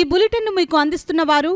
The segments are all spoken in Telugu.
ఈ బులెటిన్ మీకు అందిస్తున్న వారు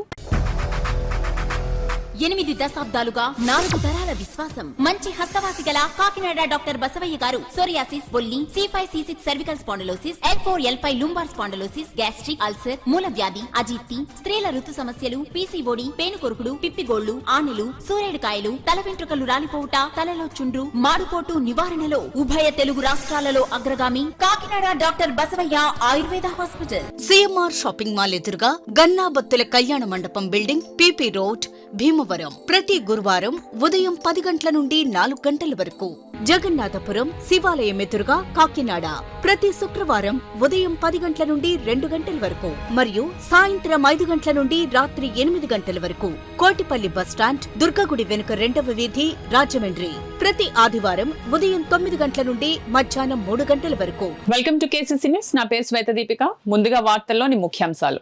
8 దశాబ్దాలుగా 4 తరాల విశ్వాసం. మంచి హస్తవాసి గల కాకినాడ డాక్టర్ బసవయ్య గారు సోరియాసిస్, బొల్లి, C5, C6 cervical spondylosis, L4, L5 lumbar spondylosis, gastric ulcer, మూల వ్యాధి, అజీర్తి, స్త్రీల ఋతు సమస్యలు, PCOD, పేనుకొరుకుడు, పిప్పిగోళ్లు, ఆనెలు, సూరేడుకాయలు, తల వెంట్రుకలు రాలిపోవుట, తలలో చుండ్రు, మాడుకోటు నివారణలో ఉభయ తెలుగు రాష్ట్రాలలో అగ్రగామి Kakinada doctor Basavayya Ayurveda hospital. CMR shopping mall ఎదురుగా గన్నాబత్తుల కళ్యాణ మండపం బిల్డింగ్, PP రోడ్, భీమవరం. ప్రతి గురువారం ఉదయం 10 గంటల నుండి 4 గంటల వరకు. జగన్నాథపురం శివాలయం ఎదురుగా కాకినాడ ప్రతి శుక్రవారం ఉదయం 10 గంటల నుండి 2 గంటల వరకు మరియు సాయంత్రం 5 గంటల నుండి రాత్రి 8 గంటల వరకు. కోటిపల్లి బస్టాండ్, దుర్గగుడి వెనుక 2వ వీధి, రాజమండ్రి. ప్రతి ఆదివారం ఉదయం 9 గంటల నుండి మధ్యాహ్నం 3 గంటల వరకు. Welcome to KCC news. నా పేరు శ్వేత దీపిక. ముందుగా వార్తల్లోని ముఖ్యాంశాలు.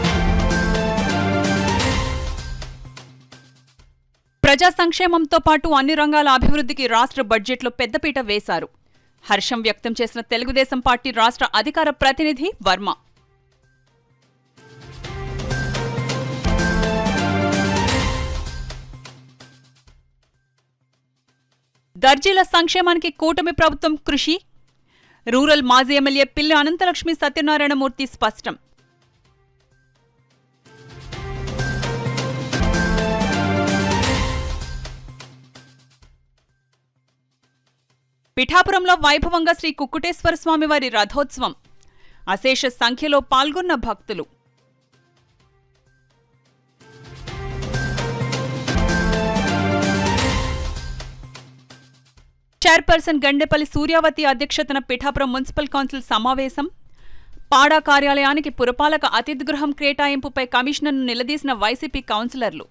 ప్రజా సంక్షేమంతో పాటు అన్ని రంగాల అభివృద్ధికి రాష్ట్ర బడ్జెట్లో పెద్దపీట వేశారు. హర్షం వ్యక్తం చేసిన తెలుగుదేశం పార్టీ రాష్ట్ర అధికార ప్రతినిధి వర్మ. దర్జీల సంక్షేమానికి కూటమి ప్రభుత్వం కృషి. రూరల్ మాజీ ఎమ్మెల్యే పిల్లి అనంతలక్ష్మి సత్యనారాయణమూర్తి స్పష్టం. పిఠాపురంలో వైభవంగా శ్రీ కుక్కుటేశ్వర స్వామివారి రథోత్సవం. అశేష సంఖ్యలో పాల్గొన్న భక్తులు. చైర్పర్సన్ గండేపల్లి సూర్యావతి అధ్యక్షతన పిఠాపురం మున్సిపల్ కౌన్సిల్ సమావేశం. పాడా కార్యాలయానికి పురపాలక అతిథి గృహం కేటాయింపుపై కమిషనర్ను నిలదీసిన వైసీపీ కౌన్సిలర్లు.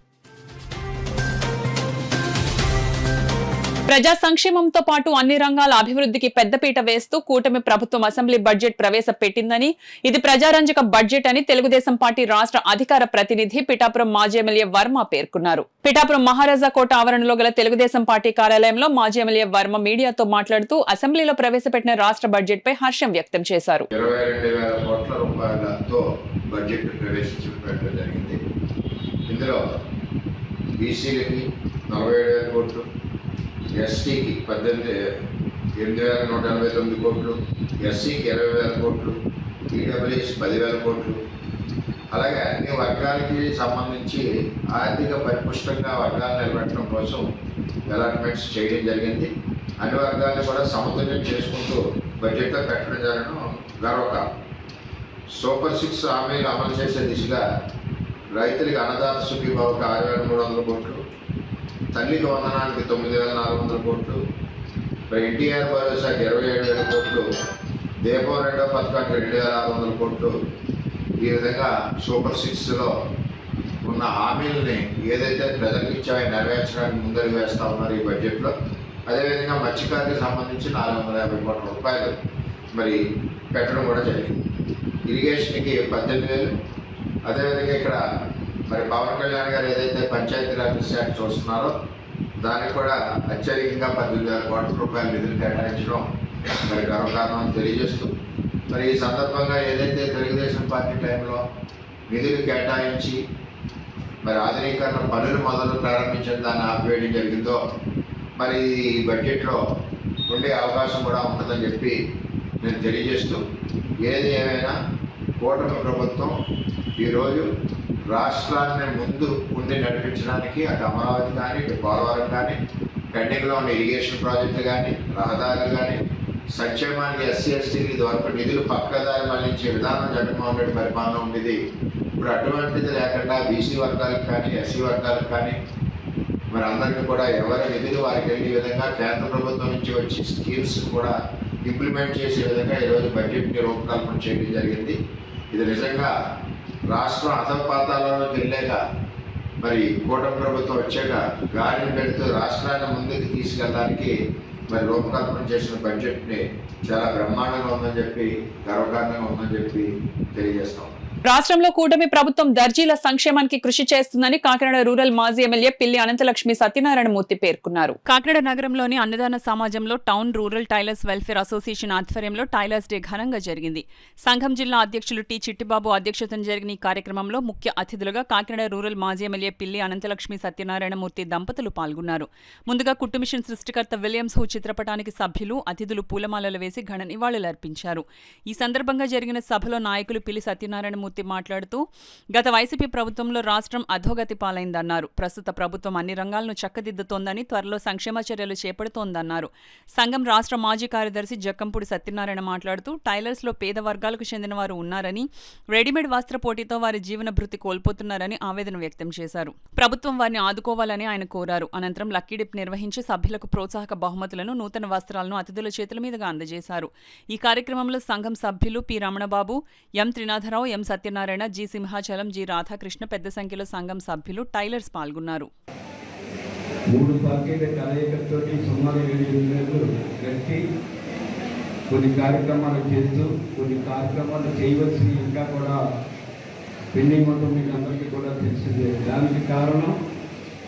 ప్రజా సంక్షేమంతో పాటు అన్ని రంగాల అభివృద్ధికి పెద్దపీట వేస్తూ కూటమి ప్రభుత్వం అసెంబ్లీ బడ్జెట్ ప్రవేశపెట్టిందని, ఇది ప్రజారంజక బడ్జెట్ అని తెలుగుదేశం పార్టీ రాష్ట్ర అధికార ప్రతినిధి పిఠాపురం మాజీ ఎమ్మెల్యే వర్మ పేర్కొన్నారు. పిఠాపురం మహారాజా కోట ఆవరణలో గల తెలుగుదేశం పార్టీ కార్యాలయంలో మాజీ ఎమ్మెల్యే వర్మ మీడియాతో మాట్లాడుతూ అసెంబ్లీలో ప్రవేశపెట్టిన రాష్ట్ర బడ్జెట్ పై హర్షం వ్యక్తం చేశారు. 22,000 కోట్ల రూపాయలతో బడ్జెట్ ప్రవేశపెట్టడం జరిగింది. ఇందులో బీసీలకి 47,000 కోట్లు, ఎస్టీకి 8,189 కోట్లు, ఎస్సీకి 20,000 కోట్లు, ఈడబ్ల్యూఎస్ 10,000 కోట్లు, అలాగే అన్ని వర్గాలకి సంబంధించి ఆర్థిక పరిపుష్టంగా వర్గాలను నిలబెట్టడం కోసం అలాట్మెంట్స్ చేయడం జరిగింది. అన్ని వర్గాలను కూడా సమతుల్యం చేసుకుంటూ బడ్జెట్లో పెట్టడం జరగడం గర్వకారణం. సూపర్ 6 హామీలు అమలు చేసే దిశగా రైతులకి అన్నదాత సుఖీభావకు 6,300 కోట్లు, తల్లికి వందనానికి 9,400 కోట్లు, ఎన్టీఆర్ భరోసాకి 27,000 కోట్లు, దీపం 2వ పథకానికి 2,600 కోట్లు. ఈ విధంగా సూపర్ 6లో ఉన్న హామీలని ఏదైతే ప్రజలకు ఇచ్చాయో నెరవేర్చడానికి ముందడుగు వేస్తూ ఉన్నారు ఈ బడ్జెట్లో. అదేవిధంగా మత్స్యకారులకు సంబంధించి 450 కోట్ల రూపాయలు మరి పెట్టడం కూడా జరిగింది. ఇరిగేషన్కి 18,000. అదేవిధంగా ఇక్కడ మరి పవన్ కళ్యాణ్ గారు ఏదైతే పంచాయతీరాజ్ శాఖ చూస్తున్నారో దానికి కూడా అత్యధికంగా 18,000 కోట్ల రూపాయల నిధులు కేటాయించడం మరి గర్వకారణం తెలియజేస్తూ, మరి ఈ సందర్భంగా ఏదైతే తెలుగుదేశం పార్టీ టైంలో నిధులు కేటాయించి మరి ఆధునీకరణ పనులు ప్రారంభించిన దాన్ని ఆపివేయడం జరిగిందో మరి ఈ బడ్జెట్లో ఉండే అవకాశం కూడా ఉంటుందని చెప్పి నేను తెలియజేస్తూ, ఏది ఏమైనా కూటమి ప్రభుత్వం ఈరోజు రాష్ట్రాన్ని ముందు ఉండి నడిపించడానికి అటు అమరావతి కానీ, ఇటు పోలవరం కానీ, పెండింగ్లో ఉన్న ఇరిగేషన్ ప్రాజెక్టులు కానీ, రహదారులు కానీ, సంక్షేమానికి ఎస్సీ ఎస్టీకి వరకు నిధులు పక్కదారి మళ్లించే విధానం జగన్మోహన్ రెడ్డి పరిపాలన ఉండేది. ఇప్పుడు అటువంటిది లేకుండా బీసీ వర్గాలకు కానీ, ఎస్సీ వర్గాలకు కానీ మరి అందరికీ కూడా ఎవరి నిధులు వారికి వెళ్ళే విధంగా కేంద్ర ప్రభుత్వం నుంచి వచ్చే స్కీమ్స్ కూడా ఇంప్లిమెంట్ చేసే విధంగా ఈరోజు బడ్జెట్ని రూపకల్పన చేయడం జరిగింది. ఇది నిజంగా రాష్ట్రం అధపాతాలలోకి వెళ్ళాక మరి కూటమి ప్రభుత్వం వచ్చాక గాలిని పెడుతూ రాష్ట్రాన్ని ముందుకు తీసుకెళ్ళడానికి మరి రూపకల్పన చేసిన బడ్జెట్ని చాలా బ్రహ్మాండంగా ఉందని చెప్పి, గర్వకారణంగా ఉందని చెప్పి తెలియజేస్తాం. రాష్ట్రంలో కూటమి ప్రభుత్వం దర్జీల సంక్షేమానికి కృషి చేస్తుందని కాకినాడ రూరల్ మాజీ ఎమ్మెల్యే పిల్లి అనంతలక్ష్మి సత్యనారాయణమూర్తి పేర్కొన్నారు. కాకినాడ నగరంలోని అన్నదాన సమాజంలో town rural tailors welfare association ఆధ్వర్యంలో టైలర్స్ డే ఘనంగా జరిగింది. సంఘం జిల్లా అధ్యక్షులు టి చిట్టిబాబు అధ్యక్షతన జరిగిన ఈ కార్యక్రమంలో ముఖ్య అతిథులుగా కాకినాడ రూరల్ మాజీ ఎమ్మెల్యే పిల్లి అనంతలక్ష్మి సత్యనారాయణమూర్తి దంపతులు పాల్గొన్నారు. ముందుగా కుట్టుమిషన్ సృష్టికర్త విలియమ్స్ హూ చిత్రపటానికి సభ్యులు అతిథులు పూలమాలలు వేసి ఘన నివాళులర్పించారు. ఈ సందర్భంగా జరిగిన సభలో నాయకులు పిల్లి సత్యనారాయణమూర్తి మాట్లాడుతూ గత వైసీపీ ప్రభుత్వంలో రాష్ట్రం అధోగతి పాలైందన్నారు. ప్రస్తుత ప్రభుత్వం అన్ని రంగాలను చక్కదిద్దుతోందని, త్వరలో సంక్షేమ చర్యలు చేపడుతోందన్నారు. సంఘం రాష్ట్ర మాజీ కార్యదర్శి జక్కంపూడి సత్యనారాయణ మాట్లాడుతూ టైలర్స్లో పేద వర్గాలకు చెందిన వారు ఉన్నారని, రెడీమేడ్ వస్త్ర పోటీతో వారి జీవన భృతి కోల్పోతున్నారని ఆవేదన వ్యక్తం చేశారు. ప్రభుత్వం వారిని ఆదుకోవాలని ఆయన కోరారు. అనంతరం లక్కీ డిప్ నిర్వహించి సభ్యులకు ప్రోత్సాహక బహుమతులను, నూతన వస్త్రాలను అతిథుల చేతుల మీదుగా అందజేశారు. ఈ కార్యక్రమంలో సంఘం సభ్యులు పి రమణబాబు, ఎం త్రినాథరావు, ఎం సత్యనారాయణ, జి సింహాచలం, జి రాధాకృష్ణ, పెద్ద సంఖ్యలో సంఘం సభ్యులు, టైలర్స్ పాల్గొన్నారు. 3 పార్టీల కలయికతో సుమారు 7 నెలలు గట్టి కొన్ని కార్యక్రమాలు చేస్తూ కొన్ని కార్యక్రమాలు చేయవలసి ఇంకా కూడా పెండింగ్ ఉంటుంది. మీకు అందరికీ కూడా తెలిసిందే. దానికి కారణం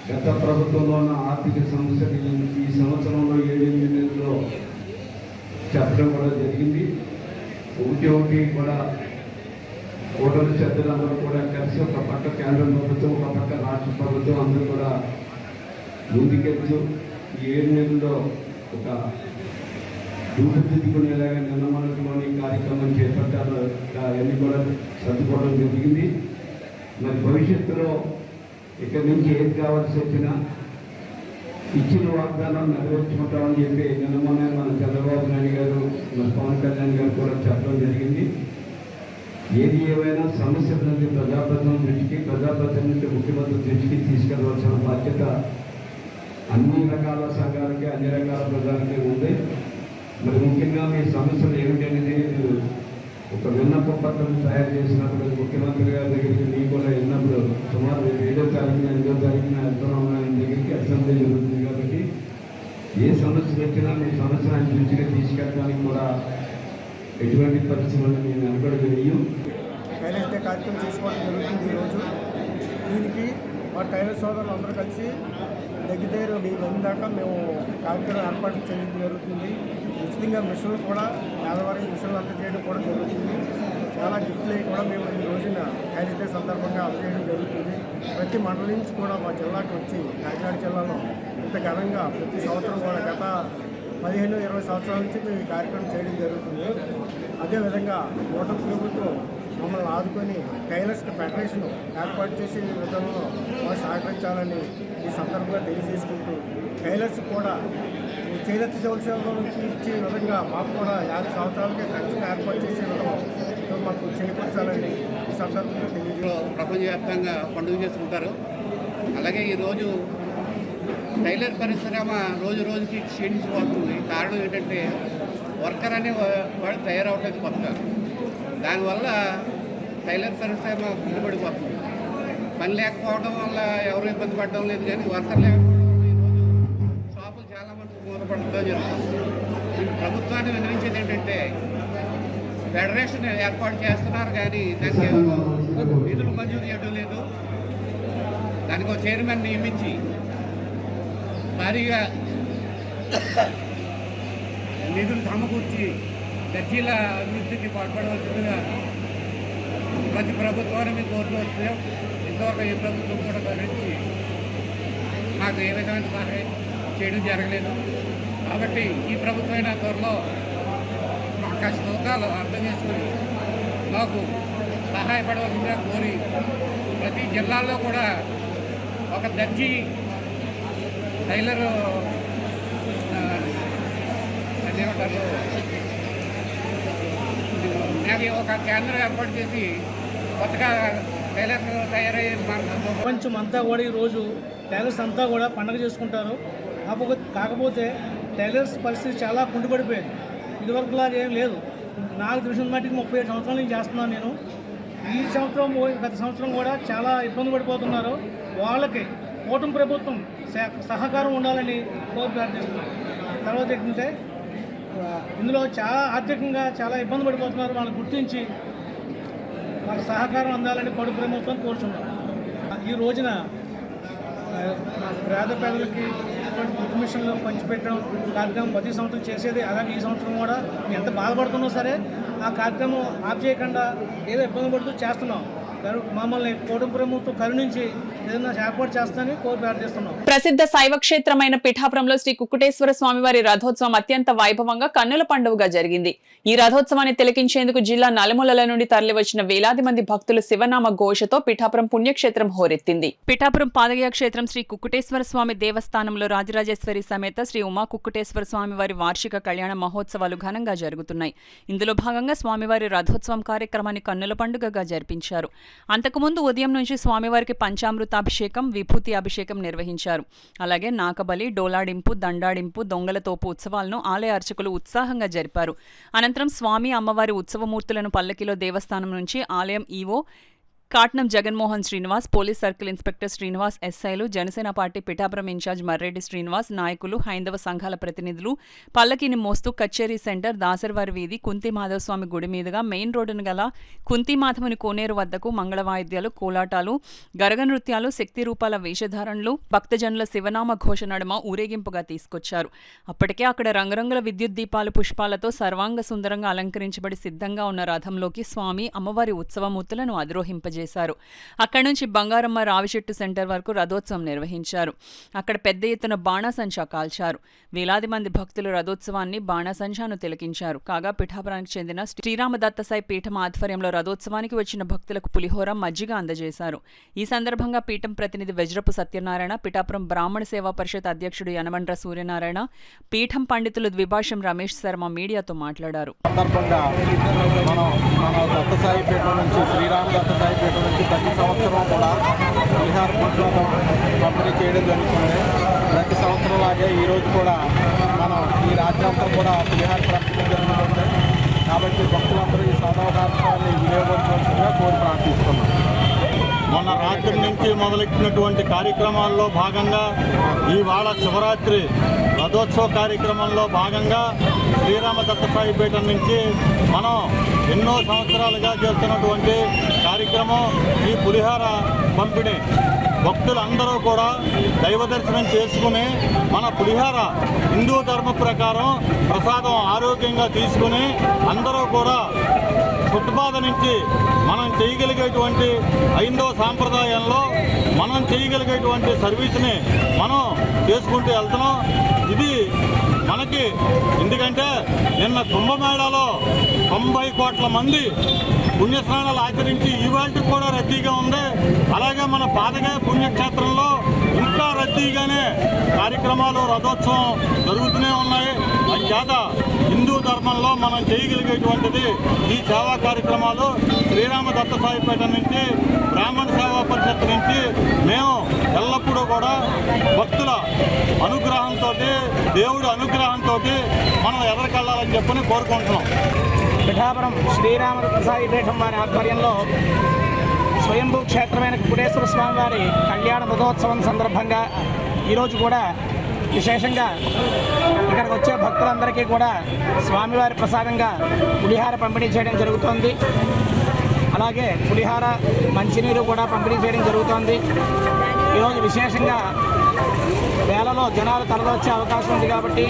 గత ప్రభుత్వంలో ఉన్న ఆర్థిక సమస్యలు ఈ సంవత్సరంలో 7 నెలల్లో చెప్పడం కూడా జరిగింది. ఒకటి కూడా ఓటర్ల సభ్యులందరూ కూడా కలిసి ఒక పక్క కేంద్ర ప్రభుత్వం, ఒక పక్క రాష్ట్ర ప్రభుత్వం అందరూ కూడా ముందుకెళ్తూ ఈ 7 నెలల్లో ఒక రూపుదిద్దుకునేలాగా నిన్నమనలోని కార్యక్రమం చేపట్టారు. అవన్నీ కూడా సర్దుకోవడం జరిగింది. మరి భవిష్యత్తులో ఇక్కడి నుంచి ఏది కావాల్సి వచ్చినా ఇచ్చిన వాగ్దానం నెరవేర్చుకుంటామని చెప్పి నిన్నమనే మన చంద్రబాబు నాయుడు గారు, మన పవన్ కళ్యాణ్ గారు కూడా చెప్పడం జరిగింది. ఏది ఏమైనా సమస్యల నుండి ప్రజాప్రతినిధుల దృష్టికి, ప్రజాప్రతినిధుల నుండి ముఖ్యమంత్రి దృష్టికి తీసుకెళ్లవలసిన బాధ్యత అన్ని రకాల సంఘాలకి, అన్ని రకాల ప్రజలకి ఉంది. మరి ముఖ్యంగా మీ సమస్యలు ఏమిటనేది ఒక విన్నప పత్రం తయారు చేసినప్పుడు ముఖ్యమంత్రి గారి దగ్గరికి మీకు కూడా వెళ్ళినప్పుడు సుమారు 7వ తారీఖున 8వ తారీఖున వెళ్తున్నాం. ఆయన దగ్గరికి అసెంబ్లీ జరుగుతుంది కాబట్టి ఏ సమస్యలు వచ్చినా మీ సమస్యను ఆయన దృష్టిగా తీసుకెళ్ళడానికి కూడా ఎటువంటి పరిస్థితులను నేను వెనకడుగు వేయం. టైలర్స్ డే కార్యక్రమం చేసుకోవడం జరుగుతుంది ఈరోజు. దీనికి మా టైలర్ సోదరులు అందరూ కలిసి దగ్గర 1000 మంది దాకా మేము కార్యక్రమం ఏర్పాటు చేయడం జరుగుతుంది. ఉచితంగా మిషన్లు కూడా పేదవారికి మిషన్లు అందజేయడం కూడా జరుగుతుంది. చాలా గిఫ్ట్లు కూడా మేము ఈ రోజున టైలర్స్ డే సందర్భంగా అందజేయడం జరుగుతుంది. ప్రతి మండలం నుంచి కూడా మా జిల్లాకు వచ్చి కాకినాడ జిల్లాలో ఇంత ఘనంగా ప్రతి సంవత్సరం కూడా గత 15-20 సంవత్సరాల నుంచి మేము ఈ కార్యక్రమం చేయడం జరుగుతుంది. అదేవిధంగా కూటమి ప్రభుత్వం మమ్మల్ని ఆదుకొని టైలర్స్ ఫెడరేషన్ ఏర్పాటు చేసే విధంలో మాకు సహకరించాలని ఈ సందర్భంగా తెలియజేసుకుంటూ, టైలర్స్ కూడా చేనేత జౌళి ఇచ్చే విధంగా మాకు కూడా 50 సంవత్సరాలకే పెన్షన్ ఏర్పాటు చేసే విధంగా మాకు చేకూర్చాలని ఈ సందర్భంగా తెలియజేస్తారు. ప్రపంచవ్యాప్తంగా పండుగ చేసుకుంటారు. అలాగే ఈరోజు టైలర్ పరిశ్రమ రోజు రోజుకి క్షీణించిపోతుంది. కారణం ఏంటంటే వర్కర్ అనే వాడు తయారవట్లేదు కొత్తగా. దానివల్ల టైలర్ పరిశ్రమ కుంటుపడిపోతుంది. పని లేకపోవడం వల్ల ఎవరు ఇబ్బంది పడడం లేదు, కానీ వర్కర్ లేకపోవడం వల్ల ఈరోజు షాపులు చాలామంది మూతపడడం జరుగుతుంది. ప్రభుత్వాన్ని వినియోగించేది ఏంటంటే ఫెడరేషన్ ఏర్పాటు చేస్తున్నారు, కానీ దానికి నిధులు మంజూరు చేయడం లేదు. దానికి ఒక చైర్మన్ నియమించి భారీగా నిధులు సమకూర్చి దర్జీల అభివృద్ధికి పాటుపడవలసిందిగా ప్రతి ప్రభుత్వాన్ని మేము కోరుతూ వస్తే ఇంతవరకు ఏ ప్రభుత్వం కూడా గమనించి మాకు ఏ విధమైన సహాయం చేయడం జరగలేదు. కాబట్టి ఈ ప్రభుత్వమైన త్వరలో మా కష్టాలు అర్థం చేసుకుని మాకు సహాయపడవలసిందిగా కోరి ప్రతి జిల్లాల్లో కూడా ఒక దర్జీ టైలర్ అదేమంటారు ఒక కేంద్రం ఏర్పాటు చేసి కొత్తగా టైలర్స్ తయారయ్యే ప్రపంచం అంతా కూడా ఈరోజు టైలర్స్ అంతా కూడా పండుగ చేసుకుంటారు. కాకపోతే టైలర్స్ పరిస్థితి చాలా కుంటుపడిపోయింది. ఇదివరకులాగా ఏం లేదు. నాకు తెలిసిన మట్టికి 37 సంవత్సరాల నుంచి చేస్తున్నాను నేను. ఈ సంవత్సరం గత సంవత్సరం కూడా చాలా ఇబ్బంది పడిపోతున్నారు. వాళ్ళకి కూటమి ప్రభుత్వం సహకారం ఉండాలని ప్రార్థిస్తున్నాం. తర్వాత ఏంటంటే ఇందులో చాలా ఆర్థికంగా చాలా ఇబ్బంది పడిపోతున్నారు. వాళ్ళని గుర్తించి మాకు సహకారం అందాలని కోడి ప్రభుత్వం కోరుచున్నాం. ఈ రోజున పేద పేదలకి ఫుడ్ మిషన్లు పంచిపెట్టడం కార్యక్రమం ప్రతి సంవత్సరం చేసేది. అలాగే ఈ సంవత్సరం కూడా మేము ఎంత బాధపడుతున్నా సరే ఆ కార్యక్రమం ఆఫ్ చేయకుండా ఏదో ఇబ్బంది పడుతూ చేస్తున్నాం. మమ్మల్ని కోడి ప్రభుత్వం కరుణించి ఏదైనా ఏర్పాటు చేస్తానని కోరి ప్రార్థిస్తున్నాం. ప్రసిద్ధ శైవ క్షేత్రమైన పిఠాపురంలో శ్రీ కుక్కుటేశ్వర స్వామివారి రథోత్సవం అత్యంత వైభవంగా కన్నుల పండుగగా జరిగింది. ఈ రథోత్సవాన్ని తిలకించేందుకు జిల్లా నలుమూలల నుండి తరలివచ్చిన వేలాది మంది భక్తులు శివనామ ఘోషతో పిఠాపురం పుణ్యక్షేత్రం హోరెత్తింది. పిఠాపురం పాదగయ క్షేత్రం శ్రీ కుక్కుటేశ్వర స్వామి దేవస్థానంలో రాజరాజేశ్వరి సమేత శ్రీ ఉమా కుక్కుటేశ్వర స్వామివారి వార్షిక కళ్యాణ మహోత్సవాలు ఘనంగా జరుగుతున్నాయి. ఇందులో భాగంగా స్వామివారి రథోత్సవం కార్యక్రమాన్ని కన్నుల పండుగగా జరిపించారు. అంతకుముందు ఉదయం నుంచి స్వామివారికి పంచామృతాభిషేకం, విభూతి అభిషేకం నిర్వహించారు. అలాగే నాకబలి, డోలాడింపు, దండాడింపు, దొంగల తోపు ఉత్సవాలను ఆలయ అర్చకులు ఉత్సాహంగా జరిపారు. అనంతరం స్వామి అమ్మవారి ఉత్సవమూర్తులను పల్లకిలో దేవస్థానం నుంచి ఆలయం EO Katnam Jaganmohan Srinivas, police circle inspector Srinivas, ఎస్ఐలు, జనసేన పార్టీ పిఠాపురం ఇన్ఛార్జ్ మర్రెడ్డి శ్రీనివాస్, నాయకులు, హైందవ సంఘాల ప్రతినిధులు పల్లకిని మోస్తూ కచేరీ సెంటర్, దాసరివారి వీధి, కుంతి మాధవస్వామి గుడి మీదుగా మెయిన్ రోడ్డును గల కుంతిమాధవుని కోనేరు వద్దకు మంగళ వాయిద్యాలు, కోలాటాలు, గరగ నృత్యాలు, శక్తి రూపాల వేషధారణలు, భక్తజనుల శివనామ ఘోష నడుమ ఊరేగింపుగా తీసుకొచ్చారు. అప్పటికే అక్కడ రంగురంగుల విద్యుత్ దీపాలు, పుష్పాలతో సర్వాంగ సుందరంగా అలంకరించబడి సిద్ధంగా ఉన్న రథంలోకి స్వామి అమ్మవారి ఉత్సవమూర్తులను అధిరోహింపజేశారు. అక్కడి నుంచి బంగారమ్మ రావిచెట్టు సెంటర్ వరకు రథోత్సవం నిర్వహించారు. అక్కడ పెద్ద ఎత్తున బాణాసంచా కాల్చారు. వేలాది మంది భక్తులు రథోత్సవాన్ని, బాణాసంచాను తిలకించారు. కాగా పిఠాపురానికి చెందిన శ్రీరామదత్తసాయి పీఠం ఆధ్వర్యంలో రథోత్సవానికి వచ్చిన భక్తులకు పులిహోర, మజ్జిగ అందజేశారు. ఈ సందర్భంగా పీఠం ప్రతినిధి వెజ్రపు సత్యనారాయణ, పిఠాపురం బ్రాహ్మణ సేవా పరిషత్ అధ్యక్షుడు యనమండ్ర సూర్యనారాయణ, పీఠం పండితులు ద్విభాషం రమేష్ శర్మ మీడియాతో మాట్లాడారు. నుంచి ప్రతి సంవత్సరం కూడా పులిహార ప్రసాదం పంపిణీ చేయడం జరుగుతుంది. ప్రతి సంవత్సరం లాగే ఈరోజు కూడా మనం ఈ రాజ్యాంతం కూడా పులిహార పంపిణీ జరుగుతుంది. కాబట్టి భక్తులందరూ ఈ సదావకాశాన్ని వినియోగించవలసిందిగా కోరి ప్రార్థిస్తున్నాం. మొన్న రాత్రి నుంచి మొదలెట్టినటువంటి కార్యక్రమాల్లో భాగంగా ఇవాళ శివరాత్రి రథోత్సవ కార్యక్రమంలో భాగంగా శ్రీరామదత్తసాయి పీఠం నుంచి మనం ఎన్నో సంవత్సరాలుగా చేస్తున్నటువంటి కార్యక్రమం ఈ పులిహార పంపిణీ. భక్తులందరూ కూడా దైవ దర్శనం చేసుకుని మన పులిహార హిందూ ధర్మ ప్రకారం ప్రసాదం ఆరోగ్యంగా తీసుకుని అందరూ కూడా ఫుట్బాధ నుంచి మనం చేయగలిగేటువంటి హైందవ సాంప్రదాయంలో మనం చేయగలిగేటువంటి సర్వీస్ని మనం చేసుకుంటూ వెళ్తున్నాం. ఇది మనకి ఎందుకంటే నిన్న కుంభమేళాలో 90 కోట్ల మంది పుణ్యస్నానాలు ఆచరించి ఇవాళకి కూడా రద్దీగా ఉంది. అలాగే మన పాదగయ పుణ్యక్షేత్రంలో ఇంకా రద్దీగానే కార్యక్రమాలు, రథోత్సవం జరుగుతూనే ఉన్నాయి. అంచేత హిందూ ధర్మంలో మనం చేయగలిగేటువంటిది ఈ సేవా కార్యక్రమాలు. శ్రీరామదత్తసాయిపేట నుంచి, బ్రాహ్మణ సేవా పరిషత్ నుంచి మేము ఎల్లప్పుడూ కూడా భక్తుల అనుగ్రహంతో, దేవుడి అనుగ్రహంతో మనం ఎదరికెళ్ళాలని చెప్పని కోరుకుంటున్నాం. పిఠాపురం శ్రీరామదత్తసాయి పీఠం వారి ఆధ్వర్యంలో స్వయంభూ క్షేత్రమైన కుక్కుటేశ్వర స్వామి వారి కళ్యాణ రథోత్సవం సందర్భంగా ఈరోజు కూడా విశేషంగా ఇక్కడికి వచ్చే భక్తులందరికీ కూడా స్వామివారి ప్రసాదంగా పులిహార పంపిణీ చేయడం జరుగుతోంది. అలాగే పులిహార, మంచినీరు కూడా పంపిణీ చేయడం జరుగుతోంది. ఈరోజు విశేషంగా వేలలో జనాలు తరలివచ్చే అవకాశం ఉంది కాబట్టి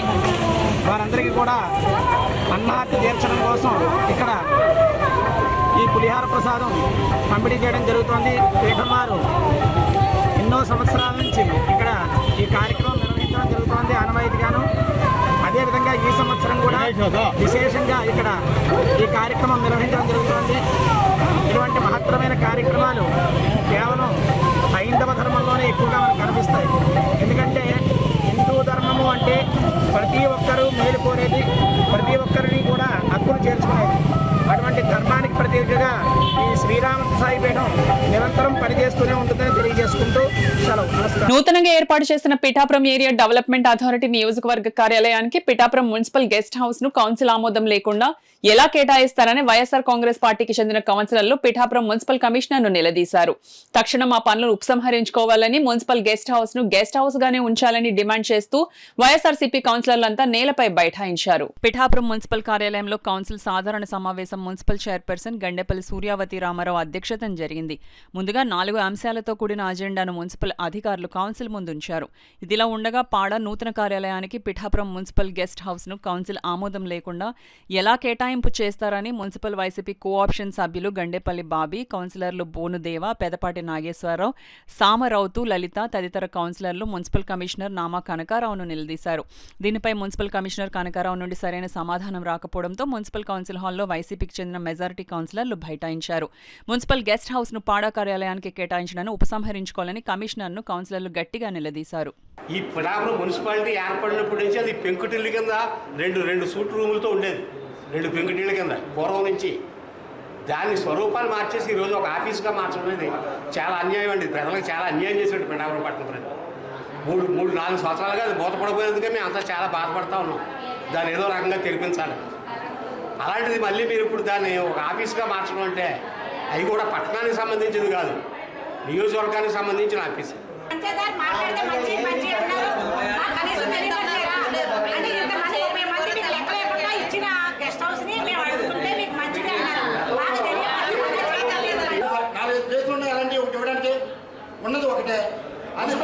వారందరికీ కూడా అన్నార్తి తీర్చడం కోసం ఇక్కడ ఈ పులిహార ప్రసాదం పంపిణీ చేయడం జరుగుతోంది. పీఠం వారు ఎన్నో సంవత్సరాల నుంచి ఇక్కడ ఈ కార్యక్రమం నిర్వహించడం జరుగుతోంది ఆనవాయితీగాను. అదేవిధంగా ఈ సంవత్సరం కూడా విశేషంగా ఇక్కడ ఈ కార్యక్రమం నిర్వహించడం జరుగుతోంది. ఇటువంటి మహత్తరమైన కార్యక్రమాలు కేవలం హైందవ ధర్మంలోనే ఎక్కువగా మనకు కనిపిస్తాయి. ఎందుకంటే హిందూ ధర్మము అంటే ప్రతి ఒక్కరూ మేలు కోరేది, ప్రతి ఒక్కరిని కూడా హక్కులు చేర్చుకునేది. అటువంటి ధర్మానికి ప్రతీకగా ఈ శ్రీరామదత్తసాయి పీఠం నిరంతరం పనిచేస్తూనే ఉంటుందని తెలియజేసుకుంటూ సెలవు. నూతనంగా ఏర్పాటు చేసిన పిఠాపురం ఏరియా డెవలప్మెంట్ అథారిటీ నియోజకవర్గ కార్యాలయానికి పిఠాపురం మున్సిపల్ గెస్ట్ హౌస్ ను కౌన్సిల్ ఆమోదం లేకుండా ఎలా కేటాయిస్తారని వైఎస్ఆర్ కాంగ్రెస్ పార్టీకి చెందిన కౌన్సిలర్లు పిఠాపురం మున్సిపల్ కమిషనర్ ను నిలదీశారు. తక్షణం ఆ పనులను ఉపసంహరించుకోవాలని, మున్సిపల్ గెస్ట్ హౌస్ ను గెస్ట్ హౌస్ గానే ఉంచాలని డిమాండ్ చేస్తూ వైఎస్ఆర్సీపీ కౌన్సిలర్లంతా నేలపై బైఠాయించారు. పిఠాపురం మున్సిపల్ కార్యాలయంలో కౌన్సిల్ సాధారణ సమావేశం మున్సిపల్ చైర్పర్సన్ గండేపల్లి సూర్యావతి రామారావు అధ్యక్షతన జరిగింది. ముందుగా 4 అంశాలతో కూడిన అజెండాను మున్సిపల్ అధికారులు కౌన్సిల్ ముందుంచారు. ఇదిలా ఉండగా పాడ నూతన కార్యాలయానికి పిఠాపురం మున్సిపల్ గెస్ట్ హౌస్ ను కౌన్సిల్ ఆమోదం లేకుండా ఎలా కేటాయింపు చేస్తారని మున్సిపల్ వైసీపీ కోఆప్షన్ సభ్యులు గండేపల్లి బాబీ, కౌన్సిలర్లు బోనుదేవ, పెదపాటి నాగేశ్వరరావు, సామరౌతు, లలిత తదితర కౌన్సిలర్లు మున్సిపల్ కమిషనర్ నామా కనకారావును నిలదీశారు. దీనిపై మున్సిపల్ కమిషనర్ కనకారావు నుండి సరైన సమాధానం రాకపోవడంతో మున్సిపల్ కౌన్సిల్ హాల్లో వైసీపీకి చెందిన మెజారిటీ కౌన్సిలర్లు బైఠాయించారు. మున్సిపల్ గెస్ట్ హౌస్ ను పాడా కార్యాలయానికి కేటాయించడాన్ని ఉపసంహరించుకోవాలని కమిషనర్ను కౌన్సిలర్లు గట్టిగా నిలదీశారు. ఈ పిఠాపురం మున్సిపాలిటీ ఏర్పడినప్పటి నుంచి అది పెంకుటిల్లు కింద రెండు సూట్ రూములతో ఉండేది. 2 పెంకుటిళ్ళ కింద పూర్వం నుంచి దాన్ని స్వరూపాలు మార్చేసి ఈరోజు ఒక ఆఫీస్గా మార్చడం అనేది చాలా అన్యాయం అండి. ప్రజలకు చాలా అన్యాయం చేసినట్టు పిఠాపురం పట్టణ ప్రజలు 3-4 సంవత్సరాలుగా అది మూతపడిపోయేందుకే మేము అంతా చాలా బాధపడతా ఉన్నాం. దాన్ని ఏదో రకంగా తెరిపించాలి. అలాంటిది మళ్ళీ మీరు ఇప్పుడు దాన్ని ఒక ఆఫీస్గా మార్చడం అంటే అది కూడా పట్టణానికి సంబంధించింది కాదు, నియోజకవర్గానికి సంబంధించిన ఆఫీస్. ఉన్నది ఒకటే, అది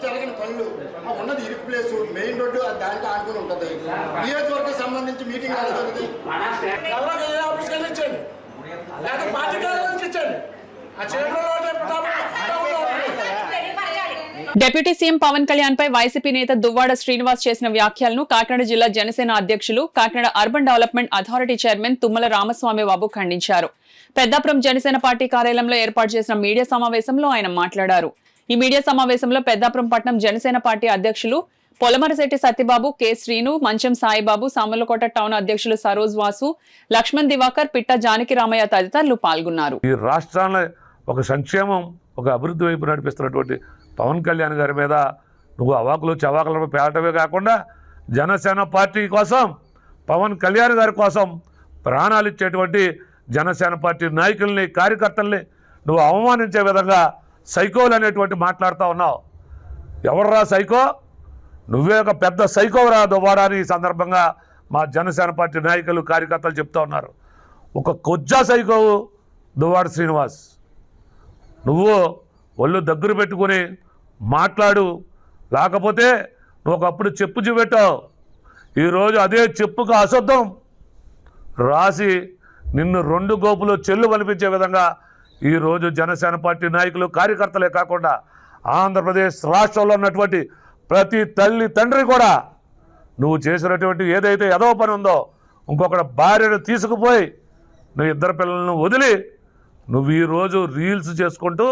జరిగిన పనులు ఉన్నది ఇరుకు ప్లేసు, మెయిన్ రోడ్డు దానికి ఆనుకుని ఉంటుంది. నియోజకవర్గం సంబంధించి మీటింగ్ జరుగుతుంది. ఇచ్చండి లేదా పార్టీ నుంచి ఇచ్చండి. డిప్యూటీ సీఎం పవన్ కళ్యాణ్ పై వైసీపీ నేత దువ్వాడ శ్రీనివాస్ చేసిన వ్యాఖ్యలను కాకినాడ జిల్లా జనసేన అధ్యక్షులు, Kakinada urban development authority chairman Tummala Ramaswamy Babu ఖండించారు. పెద్దాపురం జనసేన పార్టీ కార్యాలయంలో ఏర్పాటు చేసిన మీడియా సమావేశంలో ఆయన మాట్లాడారు. ఈ మీడియా సమావేశంలో పెద్దాపురం పట్నం జనసేన పార్టీ అధ్యక్షులు పొలమరశెట్టి సత్యబాబు, కె శ్రీను, మంచం సాయిబాబు, సామర్లకోట టౌన్ అధ్యక్షులు సరోజ్ వాసు, లక్ష్మణ్ దివాకర్, పిట్ట జానకి రామయ్య తదితరులు పాల్గొన్నారు. ఈ రాష్ట్రాన్ని ఒక సంక్షేమం, ఒక అభివృద్ధి వైపు నడిపిస్తున్నటువంటి పవన్ కళ్యాణ్ గారి మీద నువ్వు అవాకులు చవాకులపై పేలటమే కాకుండా జనసేన పార్టీ కోసం, పవన్ కళ్యాణ్ గారి కోసం ప్రాణాలు ఇచ్చేటువంటి జనసేన పార్టీ నాయకుల్ని, కార్యకర్తల్ని నువ్వు అవమానించే విధంగా సైకోలు అనేటువంటి మాట్లాడుతూ ఉన్నావు. ఎవర్రా సైకో? నువ్వే ఒక పెద్ద సైకోరా దువ్వాడని ఈ సందర్భంగా మా జనసేన పార్టీ నాయకులు, కార్యకర్తలు చెప్తూ ఉన్నారు. ఒక కొజ్జా సైకోవు దువ్వాడ శ్రీనివాస్. నువ్వు ఒళ్ళు దగ్గర పెట్టుకుని మాట్లాడు, లేకపోతే నువ్వు ఒకప్పుడు చెప్పు చూపెట్టావు. ఈరోజు అదే చెప్పుకు అశుద్ధం రాసి నిన్ను 2 గోపులు చెల్లు కనిపించే విధంగా ఈరోజు జనసేన పార్టీ నాయకులు, కార్యకర్తలే కాకుండా ఆంధ్రప్రదేశ్ రాష్ట్రంలో ఉన్నటువంటి ప్రతి తల్లి తండ్రి కూడా నువ్వు చేసినటువంటి ఏదైతే ఎదవ పని ఉందో, ఇంకొకటి భార్యను తీసుకుపోయి నువ్వు 2 పిల్లలను వదిలి నువ్వు ఈరోజు రీల్స్ చేసుకుంటూ,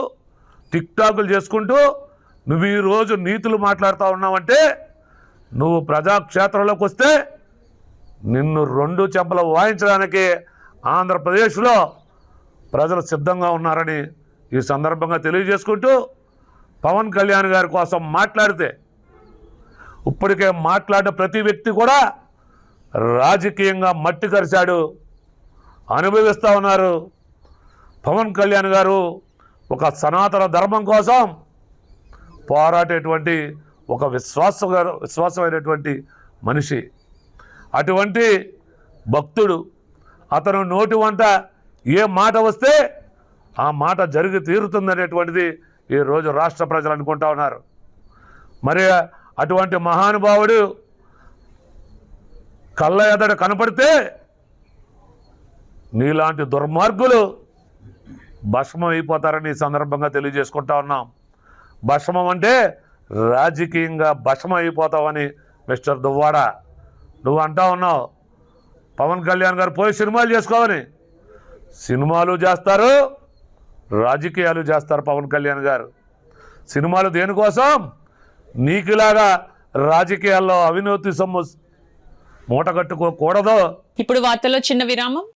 టిక్టాకులు చేసుకుంటూ నువ్వు ఈరోజు నీతులు మాట్లాడుతూ ఉన్నావంటే నువ్వు ప్రజాక్షేత్రంలోకి వస్తే నిన్ను 2 చెంపలు వాయించడానికి ఆంధ్రప్రదేశ్లో ప్రజలు సిద్ధంగా ఉన్నారని ఈ సందర్భంగా తెలియజేసుకుంటూ, పవన్ కళ్యాణ్ గారి కోసం మాట్లాడితే ఇప్పటికే మాట్లాడిన ప్రతి వ్యక్తి కూడా రాజకీయంగా మట్టి కరిశాడు, అనుభవిస్తూ ఉన్నారు. పవన్ కళ్యాణ్ గారు ఒక సనాతన ధర్మం కోసం పోరాటేటువంటి ఒక విశ్వాసమైనటువంటి మనిషి, అటువంటి భక్తుడు. అతను నోటి వంట ఏ మాట వస్తే ఆ మాట జరిగి తీరుతుందనేటువంటిది ఈరోజు రాష్ట్ర ప్రజలు అనుకుంటా ఉన్నారు. మరి అటువంటి మహానుభావుడు కళ్ళ ఎదట కనపడితే నీలాంటి దుర్మార్గులు భస్మం అయిపోతారని ఈ సందర్భంగా తెలియజేసుకుంటా ఉన్నాం. భస్మం అంటే రాజకీయంగా భస్మం అయిపోతావని మిస్టర్ దువ్వాడ నువ్వు అంటా ఉన్నావు. పవన్ కళ్యాణ్ గారు పోయి సినిమాలు చేసుకోవని, సినిమాలు చేస్తారు, రాజకీయాలు చేస్తారు. పవన్ కళ్యాణ్ గారు సినిమాలు దేనికోసం? నీకులాగా రాజకీయాల్లో అవినీతి సొమ్ము మూటగట్టుకోకూడదు. ఇప్పుడు వార్తల్లో చిన్న విరామం.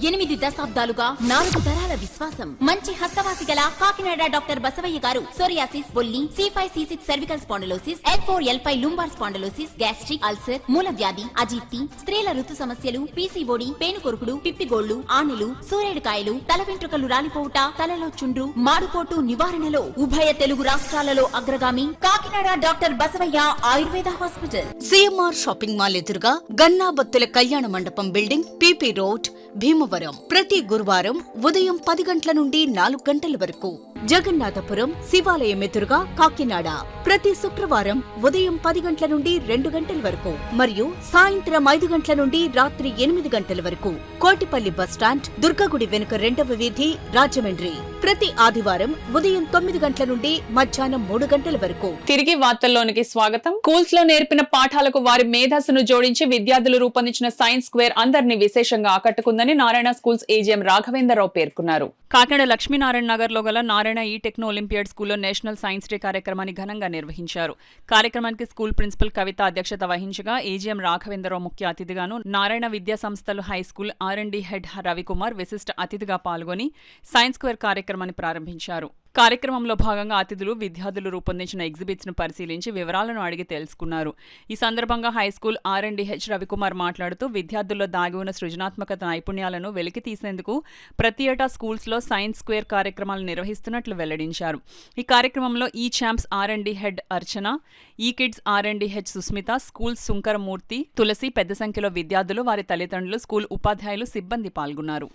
8 దశాబ్దాలుగా 4 తరాల విశ్వాసం. మంచి హస్తవాసి గల కాకినాడ డాక్టర్ బసవయ్య గారు సోరియాసిస్, బొల్లి, C5C6 cervical spondylosis, L4L5 lumbar spondylosis, gastric ulcer, మూల వ్యాధి, అజీర్తి, స్త్రీల ఋతు సమస్యలు, PCOD, పేనుకొరుకుడు, పిప్పిగోళ్లు, ఆనెలు, సూరేడుకాయలు, తల వెంట్రుకలు రాలిపోవుట, తలలో చుండ్రు, మాడుకోటు నివారణలో ఉభయ తెలుగు రాష్ట్రాలలో అగ్రగామి Kakinada doctor Basavayya Ayurveda hospital. CMR shopping mall ఎదురుగా గన్నాబత్తుల కళ్యాణ మండపం బిల్డింగ్, PP రోడ్, భీమవరం. ప్రతి గురువారం ఉదయం 10 గంటల నుండి 4 గంటల వరకు. జగన్నాథపురం శివాలయం ఎదురుగా కాకినాడ ప్రతి శుక్రవారం ఉదయం 10 గంటల నుండి 2 గంటల వరకు మరియు సాయంత్రం 5 గంటల నుండి రాత్రి 8 గంటల వరకు. కోటిపల్లి బస్టాండ్, దుర్గగుడి వెనుక 2వ వీధి, రాజమండ్రి ప్రతి ఆదివారం ఉదయం 9 గంటల నుండి మధ్యాహ్నం 3 గంటల వరకు. తిరిగి వార్తల్లోనికి స్వాగతం. స్కూల్స్ లో నేర్పిన పాఠాలకు వారి మేధస్సును జోడించి విద్యార్థులు రూపొందించిన సైన్స్ స్క్వేర్ అందరినీ విశేషంగా ఆకట్టుకుందని నారాయణ స్కూల్స్ AGM రాఘవేంద్రరావు పేర్కొన్నారు. కాకినాడ లక్ష్మీనారాయణ నగర్ లో గల నారాయణ ఈ టెక్నో ఒలింపియాడ్ స్కూల్లో నేషనల్ సైన్స్ డే కార్యక్రమాన్ని ఘనంగా నిర్వహించారు. కార్యక్రమానికి స్కూల్ ప్రిన్సిపల్ కవిత అధ్యక్షత వహించగా AGM రాఘవేంద్రరావు ముఖ్య అతిథిగాను, నారాయణ విద్యా సంస్థలు హైస్కూల్ R&D హెడ్ రవికుమార్ విశిష్ట అతిథిగా పాల్గొని సైన్స్ స్క్వేర్ కార్యక్రమాన్ని ప్రారంభించారు. కార్యక్రమంలో భాగంగా అతిథులు విద్యార్థులు రూపొందించిన ఎగ్జిబిట్స్ ను పరిశీలించి వివరాలను అడిగి తెలుసుకున్నారు. ఈ సందర్భంగా హైస్కూల్ R&D హెడ్ రవికుమార్ మాట్లాడుతూ విద్యార్థుల్లో దాగి ఉన్న సృజనాత్మక నైపుణ్యాలను వెలికి తీసేందుకు ప్రతి ఏటా స్కూల్స్ లో సైన్స్ స్క్వేర్ కార్యక్రమాలు నిర్వహిస్తున్నట్లు వెల్లడించారు. ఈ కార్యక్రమంలో ఈ ఛాంప్స్ R&D హెడ్ అర్చన, ఈ kids R&D head Susmitha, school Sunkaramurthy, Tulasi పెద్ద సంఖ్యలో విద్యార్థులు, వారి తల్లిదండ్రులు, స్కూల్ ఉపాధ్యాయులు, సిబ్బంది పాల్గొన్నారు.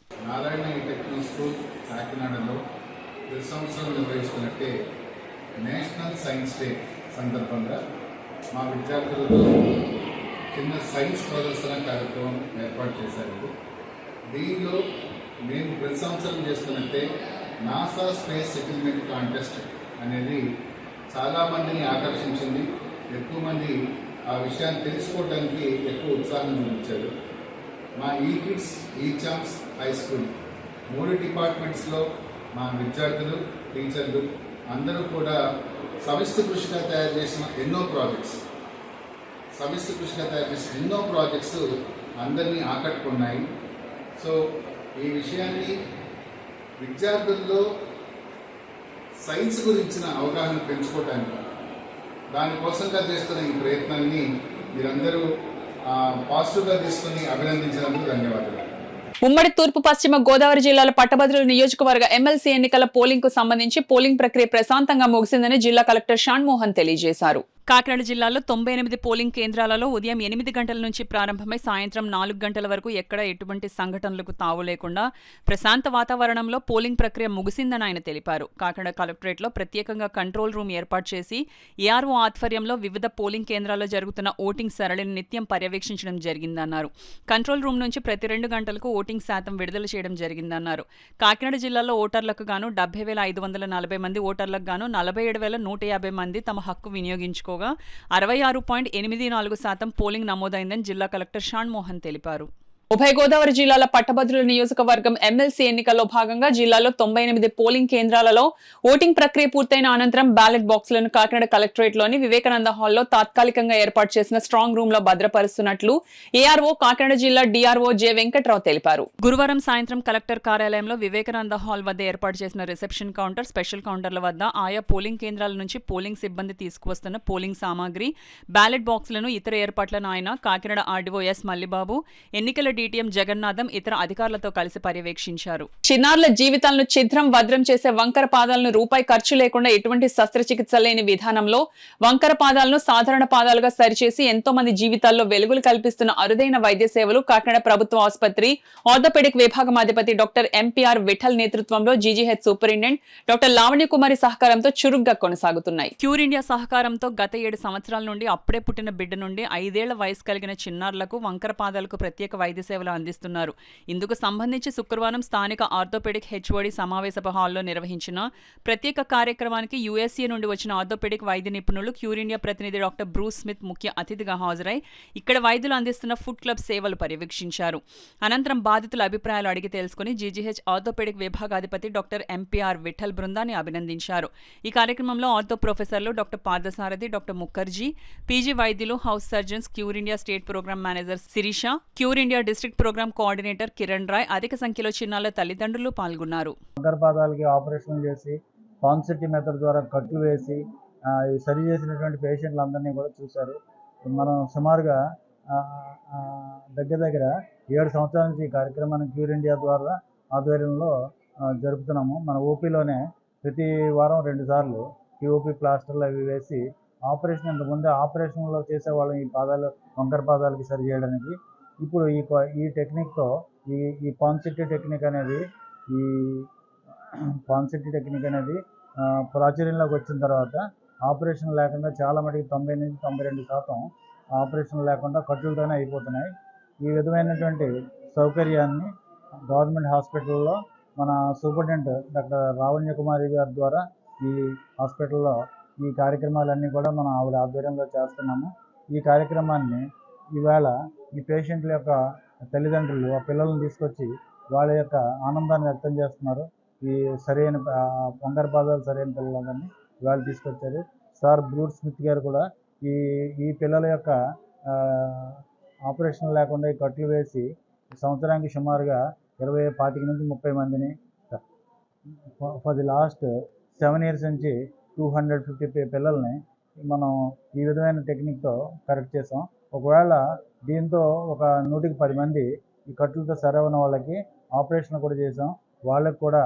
ప్రతి సంవత్సరం నిర్వహిస్తున్నట్టే నేషనల్ సైన్స్ డే సందర్భంగా మా విద్యార్థులతో చిన్న సైన్స్ ప్రదర్శన కార్యక్రమం ఏర్పాటు చేశారు. దీనిలో మేము ప్రతి సంవత్సరం చేస్తున్నట్టే నాసా స్పేస్ సెటిల్మెంట్ కాంటెస్ట్ అనేది చాలామందిని ఆకర్షించింది. ఎక్కువ మంది ఆ విషయాన్ని తెలుసుకోవడానికి ఎక్కువ ఉత్సాహం చూపించారు. మా ఈ కిడ్స్ ఈ ఛాంప్స్ హై స్కూల్ 3 డిపార్ట్మెంట్స్లో మా విద్యార్థులు, టీచర్లు అందరూ కూడా సమిష్టి కృషిగా తయారు చేసిన ఎన్నో ప్రాజెక్ట్స్ అందరినీ ఆకట్టుకున్నాయి. సో ఈ విషయాన్ని విద్యార్థుల్లో సైన్స్ గురించిన అవగాహన పెంచుకోవడానికి దానికోసంగా చేస్తున్న ఈ ప్రయత్నాన్ని మీరందరూ పాజిటివ్గా తీసుకుని అభినందించినందుకు ధన్యవాదాలు. ఉమ్మడి తూర్పు పశ్చిమ గోదావరి జిల్లాల పట్టభద్రుల నియోజకవర్గ ఎమ్మెల్సీ ఎన్నికల పోలింగ్ కు సంబంధించి పోలింగ్ ప్రక్రియ ప్రశాంతంగా ముగిసిందని జిల్లా కలెక్టర్ షాన్మోహన్ తెలియజేశారు. కాకినాడ జిల్లాలో 98 పోలింగ్ కేంద్రాలలో ఉదయం 8 గంటల నుంచి ప్రారంభమై సాయంత్రం 4 గంటల వరకు ఎక్కడ ఎటువంటి సంఘటనలకు తావు లేకుండా ప్రశాంత వాతావరణంలో పోలింగ్ ప్రక్రియ ముగిసిందని ఆయన తెలిపారు. కాకినాడ కలెక్టరేట్లో ప్రత్యేకంగా కంట్రోల్ రూమ్ ఏర్పాటు చేసి ARO ఆధ్వర్యంలో వివిధ పోలింగ్ కేంద్రాల్లో జరుగుతున్న ఓటింగ్ సరళిని నిత్యం పర్యవేక్షించడం జరిగిందన్నారు. కంట్రోల్ రూమ్ నుంచి ప్రతి 2 గంటలకు ఓటింగ్ శాతం విడుదల చేయడం జరిగిందన్నారు. కాకినాడ జిల్లాలో ఓటర్లకు గాను 70,540 మంది, ఓటర్లకు గాను 47,150 మంది తమ హక్కు వినియోగించుకో 66.84% పోలింగ్ నమోదైందని జిల్లా కలెక్టర్ షాన్మోహన్ తెలిపారు. ఉభయ గోదావరి జిల్లాల పట్టభద్రుల నియోజకవర్గం ఎమ్మెల్సీ ఎన్నికల్లో భాగంగా జిల్లాలో 98 పోలింగ్ కేంద్రాలలో ఓటింగ్ ప్రక్రియ పూర్తయిన అనంతరం బ్యాలెట్ బాక్సులను కాకినాడ కలెక్టరేట్ లోని వివేకానంద హాల్లో తాత్కాలికంగా ఏర్పాటు చేసిన స్ట్రాంగ్ రూమ్ లో భద్రపరుస్తున్నట్లు ARO కాకినాడ జిల్లా DRO జె వెంకట్రావు తెలిపారు. గురువారం సాయంత్రం కలెక్టర్ కార్యాలయంలో వివేకానంద హాల్ వద్ద ఏర్పాటు చేసిన రిసెప్షన్ కౌంటర్, స్పెషల్ కౌంటర్ల వద్ద ఆయా పోలింగ్ కేంద్రాల నుంచి పోలింగ్ సిబ్బంది తీసుకువస్తున్న పోలింగ్ సామాగ్రి, బ్యాలెట్ బాక్సులను, ఇతర ఏర్పాట్లను ఆయన కాకినాడ RDO S మల్లిబాబు, ఎన్నికల DTM జగన్నాథం ఇతర అధికారులతో కలిసి పర్యవేక్షించారు. చిన్నారుల జీవితాలను ఛిద్రం వద్రం చేసే వంకర పాదాలను రూపాయి ఖర్చు లేకుండా ఎటువంటి శస్త్రచికిత్స లేని విధానంలో వంకర పాదాలను సాధారణ పాదాలుగా సరిచేసి ఎంతో మంది జీవితాల్లో వెలుగులు కల్పిస్తున్న అరుదైన వైద్య సేవలు కాకినాడ ప్రభుత్వ ఆసుపత్రి ఆర్థోపెడిక్ విభాగం అధిపతి డాక్టర్ MPR విఠల్ నేతృత్వంలో GGH సూపరింటెండెంట్ డాక్టర్ లావణ్య కుమారి సహకారంతో చురుగ్గా కొనసాగుతున్నాయి. క్యూర్ ఇండియా సహకారంతో గత 7 సంవత్సరాల నుండి అప్పుడే పుట్టిన బిడ్డ నుండి 5 ఏళ్ల వయసు కలిగిన చిన్నారులకు వంకర పాదాలకు ప్రత్యేక వైద్య సేవలు అందిస్తున్నారు. ఇందుకు సంబంధించి శుక్రవారం స్థానిక ఆర్థోపెడిక్ HOD సమావేశపు హాల్లో నిర్వహించిన ప్రత్యేక కార్యక్రమానికి USA నుండి వచ్చిన ఆర్థోపెడిక్ వైద్య నిపుణులు, క్యూర్ ఇండియా ప్రతినిధి డాక్టర్ బ్రూస్ స్మిత్ ముఖ్య అతిథిగా హాజరై ఇక్కడ వైద్యులు అందిస్తున్న ఫుడ్ క్లబ్ సేవలు పర్యవేక్షించారు. అనంతరం బాధితుల అభిప్రాయాలు అడిగి తెలుసుకుని GGH ఆర్థోపెడిక్ విభాగాధిపతి డాక్టర్ MPR విఠల్ బృందాన్ని అభినందించారు. ఈ కార్యక్రమంలో ఆర్థో ప్రొఫెసర్లు doctor Parthasarathi, doctor Mukherjee, PG వైద్యులు, house surgeons, cure India state programme manager Sirisha, cure India district programme coordinator Kiran Roy, అధిక సంఖ్యలో చిన్నారుల తల్లిదండ్రులు పాల్గొన్నారు. వంకరపాదాలకి ఆపరేషన్ చేసి పాన్సిటీ మెథడ్ ద్వారా కట్లు వేసి సరి చేసినటువంటి పేషెంట్లందరినీ కూడా చూశారు. మనం సుమారుగా దగ్గర 7 సంవత్సరాల నుంచి ఈ కార్యక్రమాన్ని క్యూర్ ఇండియా ద్వారా ఆధ్వర్యంలో జరుపుతున్నాము. మన ఓపీలోనే ప్రతి వారం 2 సార్లు టీఓపీ ప్లాస్టర్లు అవి వేసి ఆపరేషన్ ఇంతకుముందే ఆపరేషన్లో చేసేవాళ్ళం ఈ పాదాలు వంకర పాదాలకి సరి చేయడానికి. ఇప్పుడు ఈ టెక్నిక్తో ఈ పాన్సిటీ టెక్నిక్ అనేది ప్రాచుర్యంలోకి వచ్చిన తర్వాత ఆపరేషన్ లేకుండా చాలా మటుకు 90 నుంచి 92% ఆపరేషన్ లేకుండా కట్టులతోనే అయిపోతున్నాయి. ఈ విధమైనటువంటి సౌకర్యాన్ని గవర్నమెంట్ హాస్పిటల్లో మన సూపరింటెండెంట్ డాక్టర్ రావణ్య కుమారి గారి ద్వారా ఈ హాస్పిటల్లో ఈ కార్యక్రమాలన్నీ కూడా మనం ఆవిడ ఆధ్వర్యంలో చేస్తున్నాము. ఈ కార్యక్రమాన్ని ఈవేళ ఈ పేషెంట్ల యొక్క తల్లిదండ్రులు ఆ పిల్లలను తీసుకొచ్చి వాళ్ళ యొక్క ఆనందాన్ని వ్యక్తం చేస్తున్నారు. ఈ సరైన వంకర పాదాలు సరైన పిల్లలందరినీ ఇవాళ తీసుకొచ్చారు. సార్ బ్రూట్ స్మిత్ గారు కూడా ఈ పిల్లల యొక్క ఆపరేషన్ లేకుండా ఈ కట్లు వేసి సంవత్సరానికి సుమారుగా 25 నుంచి 30 మందిని ఫర్ ది లాస్ట్ 7 years నుంచి 250 పిల్లల్ని మనం ఈ విధమైన టెక్నిక్తో కరెక్ట్ చేసాం. ఒకవేళ దీంతో ఒక 110 మంది ఈ కట్లతో సరైన వాళ్ళకి ఆపరేషన్ కూడా చేసాం. వాళ్ళకి కూడా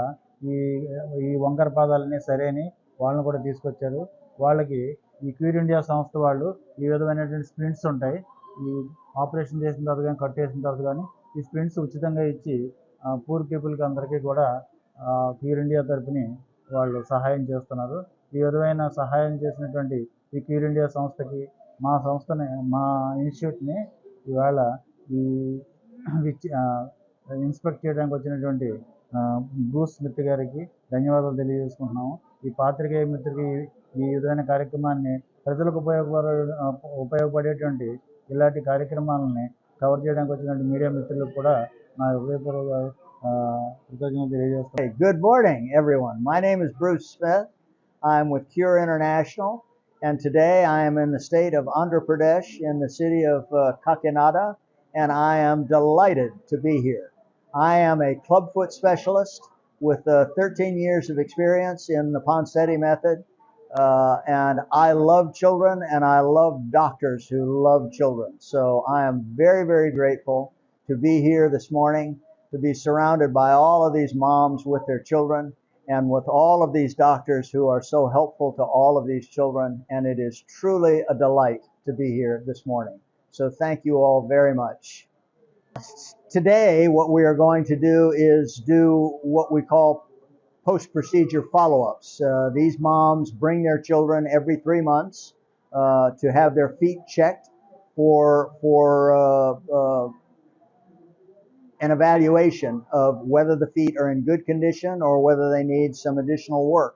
ఈ వంకర పాదాలన్నీ సరైన వాళ్ళని కూడా తీసుకొచ్చారు. వాళ్ళకి ఈ క్యూర్ ఇండియా సంస్థ వాళ్ళు ఈ విధమైనటువంటి స్ప్రింట్స్ ఉంటాయి. ఈ ఆపరేషన్ చేసిన తర్వాత కానీ కట్ చేసిన తర్వాత కానీ ఈ స్ప్రింట్స్ ఉచితంగా ఇచ్చి పూర్ పీపుల్కి అందరికీ కూడా క్యూర్ ఇండియా తరపుని వాళ్ళు సహాయం చేస్తున్నారు. ఈ విధమైన సహాయం చేసినటువంటి ఈ క్యూర్ ఇండియా సంస్థకి మా ఇన్స్టిట్యూట్ని ఇవాళ ఇన్స్పెక్ట్ చేయడానికి వచ్చినటువంటి బ్రూస్ స్మిత్ గారికి ధన్యవాదాలు తెలియజేసుకుంటున్నాము. ఈ పాత్రికేయ మిత్రులకి ఈ విధమైన కార్యక్రమాన్ని ప్రజలకు ఉపయోగపడేటువంటి ఇలాంటి కార్యక్రమాలని కవర్ చేయడానికి వచ్చినటువంటి మీడియా మిత్రులకు కూడా నా హృదయపూర్వక కృతజ్ఞతలు తెలియజేస్తాను. Good morning, everyone. My name is Bruce Smith. I'm with Cure International, and today I am in the state of Andhra Pradesh in the city of Kakinada, and I am delighted to be here. I am a clubfoot specialist with 13 years of experience in the Ponseti method, and I love children and I love doctors who love children. So I am very, very grateful to be here this morning, to be surrounded by all of these moms with their children and with all of these doctors who are so helpful to all of these children, and it is truly a delight to be here this morning. So thank you all very much. Today, what we are going to do is do what we call post-procedure follow-ups. These moms bring their children every 3 months to have their feet checked for an evaluation of whether the feet are in good condition or whether they need some additional work.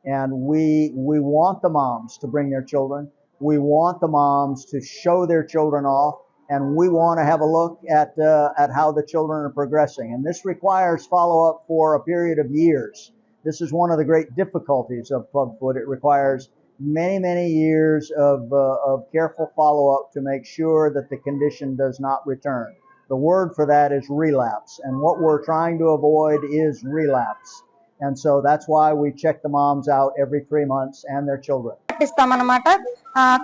And we want the moms to bring their children. We want the moms to show their children off, and we want to have a look at how the children are progressing. And this requires follow-up for a period of years. This is one of the great difficulties of clubfoot. It requires many, many years of careful follow-up to make sure that the condition does not return. The word for that is relapse, and what we're trying to avoid is relapse. And so that's why we check the moms out every 3 months and their children. ఇస్తామన్నమాట.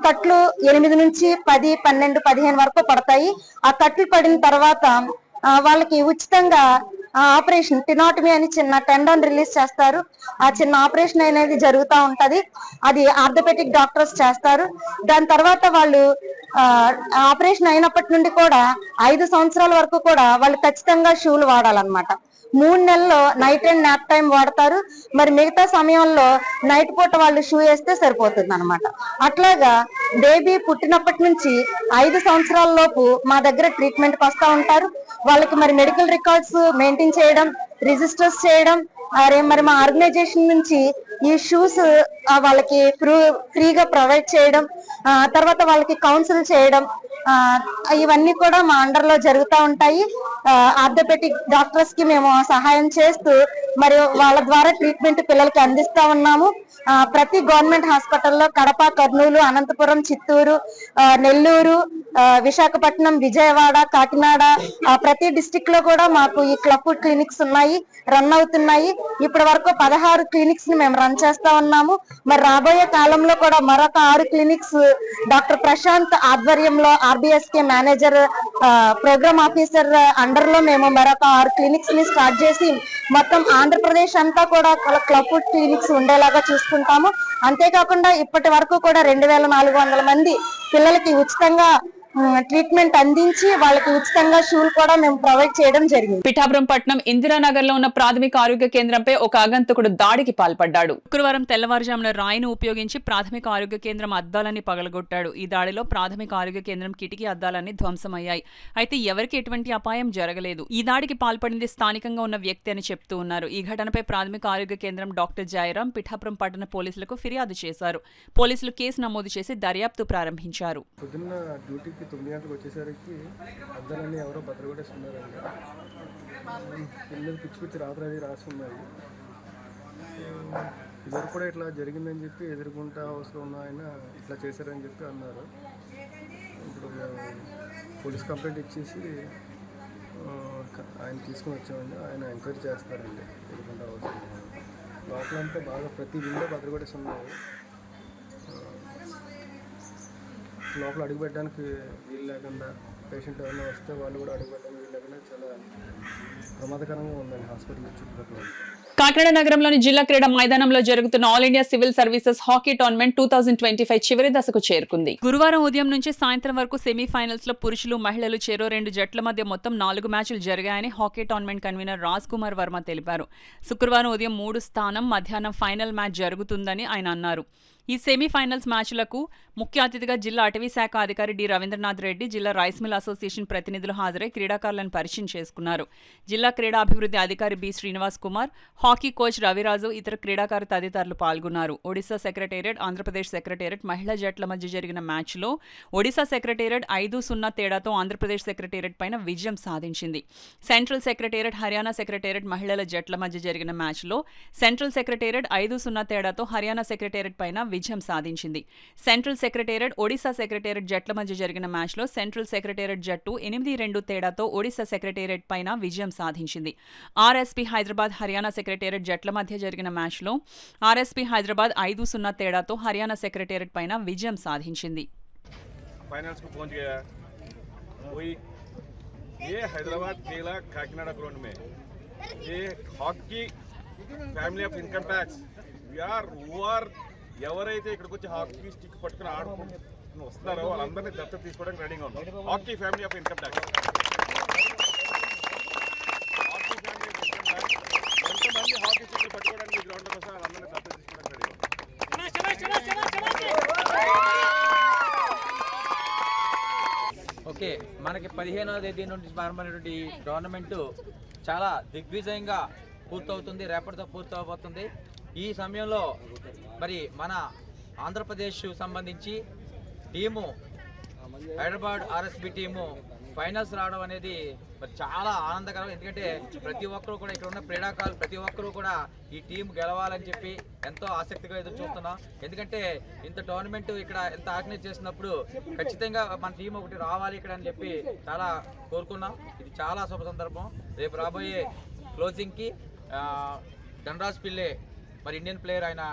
కట్లు 8 నుంచి 10, 12, 15 వరకు పడతాయి. ఆ కట్లు పడిన తర్వాత వాళ్ళకి ఉచితంగా ఆపరేషన్ టినాటమీ అని చిన్న టెండన్ రిలీజ్ చేస్తారు. ఆ చిన్న ఆపరేషన్ అనేది జరుగుతూ ఉంటది. అది ఆర్థోపెటిక్ డాక్టర్స్ చేస్తారు. దాని తర్వాత వాళ్ళు ఆపరేషన్ అయినప్పటి నుండి కూడా 5 సంవత్సరాల వరకు కూడా వాళ్ళు ఖచ్చితంగా షూలు వాడాలన్నమాట. 3 నెలల్లో నైట్ అండ్ నాప్ టైం వాడతారు. మరి మిగతా సమయంలో నైట్ పూట వాళ్ళు షూ వేస్తే సరిపోతుంది అనమాట. అట్లాగా బేబీ పుట్టినప్పటి నుంచి 5 సంవత్సరాల లోపు మా దగ్గర ట్రీట్మెంట్కి వస్తూ ఉంటారు. వాళ్ళకి మరి మెడికల్ రికార్డ్స్ మెయింటైన్ చేయడం, రిజిస్టర్స్ చేయడం, మరి మా ఆర్గనైజేషన్ నుంచి ఈ షూస్ వాళ్ళకి ఫ్రీగా ప్రొవైడ్ చేయడం, తర్వాత వాళ్ళకి కౌన్సిల్ చేయడం, ఇవన్నీ కూడా మా అండర్ లో జరుగుతూ ఉంటాయి. ఆర్థోపెటిక్ డాక్టర్స్ కి మేము సహాయం చేస్తూ మరి వాళ్ళ ద్వారా ట్రీట్మెంట్ పిల్లలకి అందిస్తా ఉన్నాము. ప్రతి గవర్నమెంట్ హాస్పిటల్లో కడప, కర్నూలు, అనంతపురం, చిత్తూరు, నెల్లూరు, విశాఖపట్నం, విజయవాడ, కాకినాడ ప్రతి డిస్టిక్ లో కూడా మాకు ఈ క్లబ్ ఫుడ్ క్లినిక్స్ ఉన్నాయి, రన్ అవుతున్నాయి. ఇప్పటి వరకు 16 క్లినిక్స్ ని మేము రన్ చేస్తా ఉన్నాము. మరి రాబోయే కాలంలో కూడా మరొక 6 క్లినిక్స్ డాక్టర్ ప్రశాంత్ ఆధ్వర్యంలో RBSK manager program officer under లో మేము మరొక 6 క్లినిక్స్ ని స్టార్ట్ చేసి మొత్తం ఆంధ్రప్రదేశ్ అంతా కూడా క్లబ్ ఫుడ్ క్లినిక్స్ ఉండేలాగా చూసుకుంటాము. అంతేకాకుండా ఇప్పటి వరకు కూడా 2400 మంది పిల్లలకి ఉచితంగా ట్రీట్మెంట్ అందించి వాళ్ళకి ఉచితంగా షూలు కూడా మేము ప్రొవైడ్ చేయడం జరిగింది. పిఠాపురం పట్టణం ఇందిరానగర్ లో ఉన్న ప్రాథమిక ఆరోగ్య కేంద్రంపై ఒక ఆగంతకుడు దాడికి పాల్పడ్డాడు. శుక్రవారం తెల్లవారుజామున రాయిని ఉపయోగించి ప్రాథమిక ఆరోగ్య కేంద్రం అద్దాలన్నీ పగలగొట్టాడు. ఈ దాడిలో ప్రాథమిక ఆరోగ్య కేంద్రం కిటికీ అద్దాలన్నీ ధ్వంసమయ్యాయి. అయితే ఎవరికి ఎటువంటి అపాయం జరగలేదు. ఈ దాడికి పాల్పడింది స్థానికంగా ఉన్న వ్యక్తి అని చెప్తూ ఉన్నారు. ఈ ఘటనపై ప్రాథమిక ఆరోగ్య కేంద్రం డాక్టర్ జయరాం పిఠాపురం పట్టణ పోలీసులకు ఫిర్యాదు చేశారు. పోలీసులు కేసు నమోదు చేసి దర్యాప్తు ప్రారంభించారు. 9 గంటలకు వచ్చేసరికి అద్దాలన్నీ ఎవరో భద్రగొట్టేస్తున్నారండి. పిల్లలు పిచ్చి పిచ్చి రాత్రి రాసి ఉన్నాయి. ఇద్దరు కూడా ఇట్లా జరిగిందని చెప్పి ఎదుర్కొంటా హౌస్లో ఉన్న ఆయన ఇట్లా చేశారని చెప్పి అన్నారు. ఇప్పుడు పోలీస్ కంప్లైంట్ ఇచ్చేసి ఆయన తీసుకుని వచ్చామండి. ఆయన ఎంక్వైరీ చేస్తారండి. ఎదుర్కొంటా హౌస్ లోపలంతా బాగా ప్రతి విండో భద్రగొట్టేసి ఉన్నాయి. లోపల అడుగుపెట్టడానికి వీలు లేకుండా పేషెంట్ ఎవరైనా వస్తే వాళ్ళు కూడా అడుగుపెట్టడానికి వీలు లేకుండా చాలా ప్రమాదకరంగా ఉందండి హాస్పిటల్ చుట్టుపక్కల. కాకినాడ నగరంలోని జిల్లా క్రీడా మైదానంలో జరుగుతున్న all India civil services hockey tournament 2025 చివరి దశకు చేరుకుంది. గురువారం ఉదయం నుంచి సాయంత్రం వరకు సెమీఫైనల్స్ లో పురుషులు, మహిళలు చెరో 2 జట్ల మధ్య మొత్తం 4 మ్యాచ్లు జరిగాయని hockey tournament convener Raj Kumar Varma తెలిపారు. శుక్రవారం ఉదయం 3 స్థానం, మధ్యాహ్నం ఫైనల్ మ్యాచ్ జరుగుతుందని ఆయన అన్నారు. ఈ సెమీఫైనల్స్ మ్యాచ్లకు ముఖ్య అతిథిగా జిల్లా అటవీ శాఖ అధికారి డి రవీంద్రనాథ్ రెడ్డి, జిల్లా రైస్ మిల్ అసోసియేషన్ ప్రతినిధులు హాజరై క్రీడాకారులను పరిచయం చేసుకున్నారు. జిల్లా క్రీడాభివృద్ధి అధికారి B Srinivas Kumar, hockey coach Raviraju, ఇతర క్రీడాకారు తదితరులు పాల్గొన్నారు. ఒడిశా సెక్రటేరియట్, ఆంధ్రప్రదేశ్ సెక్రటేరియట్ మహిళా జట్ల మధ్య జరిగిన మ్యాచ్లో ఒడిశా సెక్రటేరియట్ 5-0 తేడాతో ఆంధ్రప్రదేశ్ సెక్రటేరియట్ పైన విజయం సాధించింది. సెంట్రల్ సెక్రటేరియట్, హర్యానా సెక్రటేరియట్ మహిళల జట్ల మధ్య జరిగిన మ్యాచ్లో సెంట్రల్ సెక్రటేరియట్ 5-0 తేడాతో హర్యానా సెక్రటేరియట్ పైన విజయం సాధించింది. సెంట్రల్ సెక్రటేరియట్, ఒడిశా సెక్రటేరియట్ జట్ల మధ్య జరిగిన మ్యాచ్లో సెంట్రల్ సెక్రటేరియట్ జట్టు 8-2 తేడాతో ఒడిశా సెక్రటేరియట్ పైన విజయం సాధించింది. ఆర్ఎస్పీ హైదరాబాద్, హర్యానా సెక్రటేరియట్ జట్ల మధ్య జరిగిన మ్యాచ్లో ఆర్ఎస్పీ హైదరాబాద్ 5-0 తేడాతో హర్యానా సెక్రటేరియట్ పైన విజయం సాధించింది. ఎవరైతే ఇక్కడికి వచ్చి హాకీ స్టిక్ పట్టుకుని ఆడుకుని వస్తున్నారో వాళ్ళందరినీ దత్తత తీసుకోవడానికి రెడీగా ఉన్నాం. Hockey family of income tax, ఎంతమంది హాకీ స్టిక్ పట్టుకోవడానికి ఈ గ్రౌండ్లోకి వస్తే వాళ్ళందరినీ దత్తత తీసుకోవడానికి రెడీగా ఉన్నాం. ఓకే, మనకి 15వ తేదీ నుండి ప్రారంభమైనటువంటి టోర్నమెంటు చాలా దిగ్విజయంగా పూర్తవుతుంది. రేపటితో పూర్తవబోతుంది. ఈ సమయంలో మరి మన ఆంధ్రప్రదేశ్ సంబంధించి team Hyderabad RSB team finals రావడం అనేది మరి చాలా ఆనందకరం. ఎందుకంటే ప్రతి ఒక్కరు కూడా ఇక్కడ ఉన్న క్రీడాకారులు ప్రతి ఒక్కరూ కూడా ఈ టీం గెలవాలని చెప్పి ఎంతో ఆసక్తిగా ఎదురు చూస్తున్నాం. ఎందుకంటే ఇంత టోర్నమెంట్ ఇక్కడ ఎంత ఆర్గనైజ్ చేసినప్పుడు ఖచ్చితంగా మన టీం ఒకటి రావాలి ఇక్కడ అని చెప్పి చాలా కోరుకున్నాం. ఇది చాలా శుభ సందర్భం. రేపు రాబోయే క్లోజింగ్కి ధనరాజ్ పిల్లే మరి ఇండియన్ ప్లేయర్, ఆయన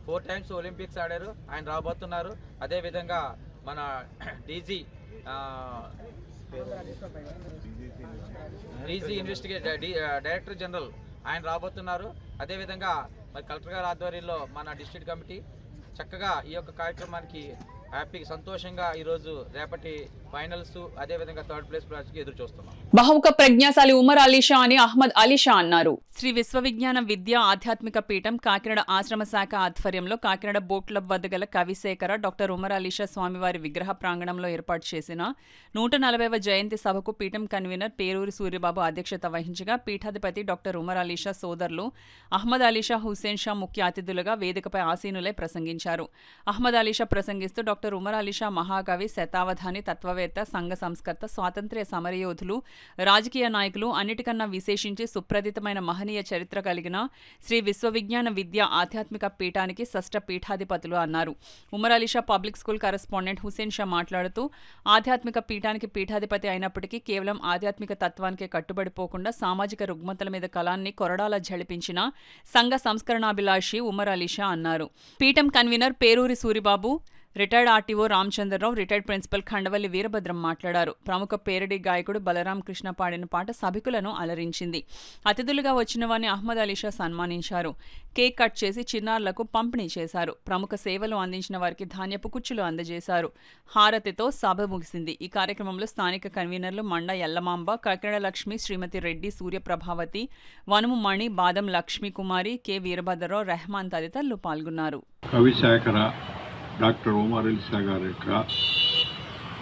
4 times ఒలింపిక్స్ ఆడారు, ఆయన రాబోతున్నారు. అదేవిధంగా మన డీజీ డైరెక్టర్ జనరల్ ఆయన రాబోతున్నారు. అదేవిధంగా మరి కలెక్టర్ గారి ఆధ్వర్యంలో మన డిస్ట్రిక్ట్ కమిటీ చక్కగా ఈ యొక్క కార్యక్రమానికి హ్యాపీ సంతోషంగా ఈరోజు రేపటి ఫైనల్స్ అదేవిధంగా 3rd ప్లేస్ మ్యాచ్కి ఎదురు చూస్తున్నాం. బహుముఖ ప్రజ్ఞాశాలి ఉమర్ అలీషా అని అహ్మద్ అలీషా అన్నారు. శ్రీ విశ్వవిజ్ఞాన విద్యా ఆధ్యాత్మిక పీఠం కాకినాడ ఆశ్రమ శాఖ ఆధ్వర్యంలో కాకినాడ బోట్ క్లబ్ వద్ద గల కవిశేఖర డాక్టర్ ఉమర్ అలీషా స్వామివారి విగ్రహ ప్రాంగణంలో ఏర్పాటు చేసిన 140వ జయంతి సభకు పీఠం కన్వీనర్ పేరూరి సూర్యబాబు అధ్యక్షత వహించగా పీఠాధిపతి డాక్టర్ ఉమర్ అలీషా సోదరులు అహ్మద్ అలీషా, హుస్సేన్ షా ముఖ్య అతిథులుగా వేదికపై ఆసీనులై ప్రసంగించారు. అహ్మద్ అలీషా ప్రసంగిస్తూ డాక్టర్ ఉమర్ అలీషా మహాకవి, శతావధాని, తత్వవేత్త, సంఘ సంస్కర్త, స్వాతంత్ర్య సమరయోధులు, రాజకీయ నాయకులు, అన్నిటికన్నా విశేషించి సుప్రదితమైన మహనీయ చరిత్ర కలిగిన శ్రీ విశ్వవిజ్ఞాన విద్య ఆధ్యాత్మిక పీఠానికి షష్ఠ పీఠాధిపతులు అన్నారు. Umar Alisha public school correspondent Hussain Shah మాట్లాడుతూ ఆధ్యాత్మిక పీఠానికి పీఠాధిపతి అయినప్పటికీ కేవలం ఆధ్యాత్మిక తత్వానికే కట్టుబడిపోకుండా సామాజిక రుగ్మతల మీద కళాన్ని కొరడాల ఝళిపించిన సంఘ సంస్కరణాభిలాషి ఉమర్ అలీషా అన్నారు. పీఠం convenor Peruri Suribabu, retired RTO Ramachandrarao, retired principal Khandavalli Veerabhadram మాట్లాడారు. ప్రముఖ పేరడి గాయకుడు బలరాం కృష్ణ పాడిన పాట సభికులను అలరించింది. అతిథులుగా వచ్చిన వారిని అహ్మద్ అలీషా సన్మానించారు. కేక్ కట్ చేసి చిన్నారులకు పంపిణీ చేశారు. ప్రముఖ సేవలు అందించిన వారికి ధాన్యపు కుచ్చులు అందజేశారు. హారతితో సభ ముగిసింది. ఈ కార్యక్రమంలో స్థానిక కన్వీనర్లు మండ ఎల్లమాంబ, కాకినాడ లక్ష్మి, శ్రీమతి రెడ్డి, సూర్యప్రభావతి, వనుము మణి, బాదం లక్ష్మీ కుమారి, కె వీరభద్రరావు, రెహమాన్ తదితరులు పాల్గొన్నారు. డాక్టర్ ఉమర్ అలీషా గారి యొక్క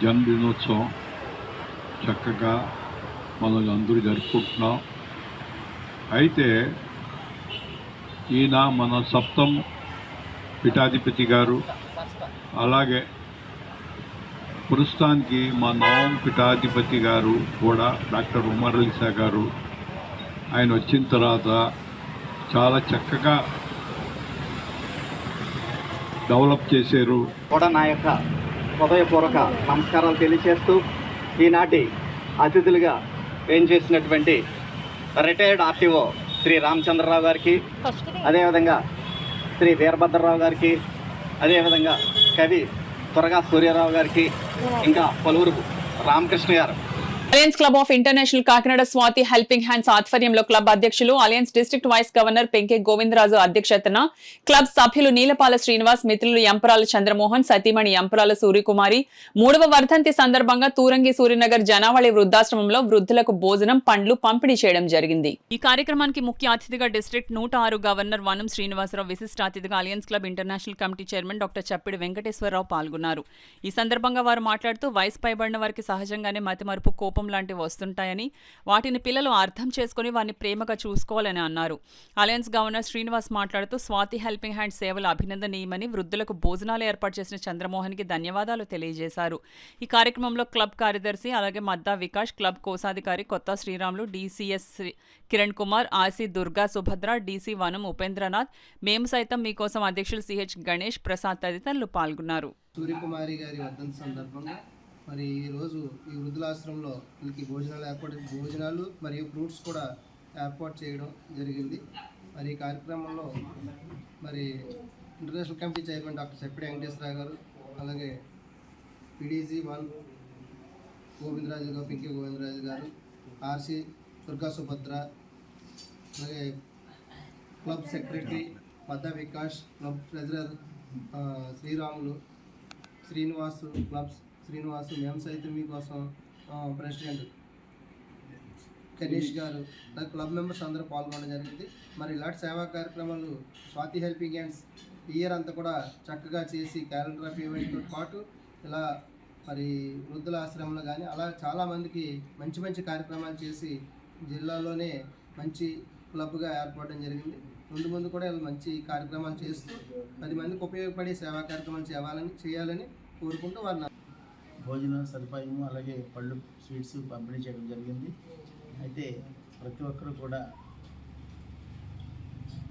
జన్మదినోత్సవం చక్కగా మనం అందరూ జరుపుకుంటున్నాం. అయితే ఈయన మన సప్తం పీఠాధిపతి గారు, అలాగే ప్రస్తుతానికి మా నవం పీఠాధిపతి గారు కూడా డాక్టర్ ఉమర్ అలీషా గారు. ఆయన వచ్చిన తర్వాత చాలా చక్కగా డెవలప్ చేశారు. కూడా నా యొక్క హృదయపూర్వక నమస్కారాలు తెలియజేస్తూ ఈనాటి అతిథులుగా ఏం చేసినటువంటి రిటైర్డ్ ఆర్టీఓ శ్రీ రామచంద్రరావు గారికి, అదేవిధంగా శ్రీ వీరభద్రరావు గారికి, అదేవిధంగా కవి త్వరగా సూర్యారావు గారికి, ఇంకా పలువురు రామకృష్ణ గారు. Alliance club of international Kakinada Swathi helping hands ఆధ్వర్యంలో క్లబ్ అధ్యక్షులు, alliance district vice governor Penke Govindaraju అధ్యక్షతన క్లబ్ సభ్యులు నీలపాల శ్రీనివాస్, మిత్రులు ఎంపరాల చంద్రమోహన్, సతీమణి ఎంపరాల సూర్యకుమారి 3వ వర్ధంతి సందర్భంగా తూరంగి సూర్యనగర్ జనావళి వృద్ధాశ్రమంలో వృద్ధులకు భోజనం, పండ్లు పంపిణీ చేయడం జరిగింది. ఈ కార్యక్రమానికి ముఖ్య అతిథిగా డిస్ట్రిక్ట్ 106 గవర్నర్ వనం శ్రీనివాసరావు, విశిష్ట అతిథిగా alliance club international committee chairman doctor Chappidi Venkateswararao పాల్గొన్నారు. ఈ సందర్భంగా వారు మాట్లాడుతూ వయసు పైబడిన వారికి సహజంగానే మతిమరుపు, కోపం లాంటివి వస్తుంటాయని, వాటిని పిల్లలు అర్థం చేసుకుని వారిని ప్రేమగా చూసుకోవాలని అన్నారు. అలయన్స్ గవర్నర్ శ్రీనివాస్ మాట్లాడుతూ స్వాతి హెల్పింగ్ హ్యాండ్ సేవలు అభినందనీయమని, వృద్ధులకు భోజనాలు ఏర్పాటు చేసిన చంద్రమోహన్కి ధన్యవాదాలు తెలియజేశారు. ఈ కార్యక్రమంలో క్లబ్ కార్యదర్శి, అలాగే మద్దా వికాష్, క్లబ్ కోశాధికారి కొత్త Sriramulu, DCS Kiran Kumar, RC Durga Subhadra, DC వనం ఉపేంద్రనాథ్, మేము సైతం మీకోసం అధ్యక్షులు సిహెచ్ గణేష్ ప్రసాద్ తదితరులు పాల్గొన్నారు. సూర్యకుమారి గారి వర్ధంతి సందర్భంగా మరి ఈరోజు ఈ వృద్ధులాశ్రమంలో వీళ్ళకి భోజనాలు మరియు ఫ్రూట్స్ కూడా ఏర్పాటు చేయడం జరిగింది. మరి ఈ కార్యక్రమంలో మరి international committee chairman doctor Chappidi Venkateswararao గారు, అలాగే పిడిజి 1 గోవిందరాజు గారు, పింకే గోవిందరాజు గారు, ఆర్సీ దుర్గా సుభద్ర, అలాగే club secretary Madda Vikash, club treasurer Sriramulu, Srinivasu, మేము సైతం మీకోసం ప్రెసిడెంట్ గణేష్ గారు, క్లబ్ మెంబర్స్ అందరూ పాల్గొనడం జరిగింది. మరి ఇలాంటి సేవా కార్యక్రమాలు స్వాతి హెల్పింగ్ హ్యాండ్స్ ఇయర్ అంతా కూడా చక్కగా చేసి క్యాలెండర్ ఆఫ్ ఈవెంట్తో పాటు ఇలా మరి వృద్ధుల ఆశ్రమంలో కానీ అలా చాలామందికి మంచి మంచి కార్యక్రమాలు చేసి జిల్లాలోనే మంచి క్లబ్గా ఏర్పడడం జరిగింది. ముందు కూడా ఇలా మంచి కార్యక్రమాలు చేస్తూ 10 మందికి ఉపయోగపడే సేవా కార్యక్రమాలు చేయాలని కోరుకుంటూ వారిని భోజన సదుపాయము, అలాగే పళ్ళు, స్వీట్స్ పంపిణీ చేయడం జరిగింది. అయితే ప్రతి ఒక్కరు కూడా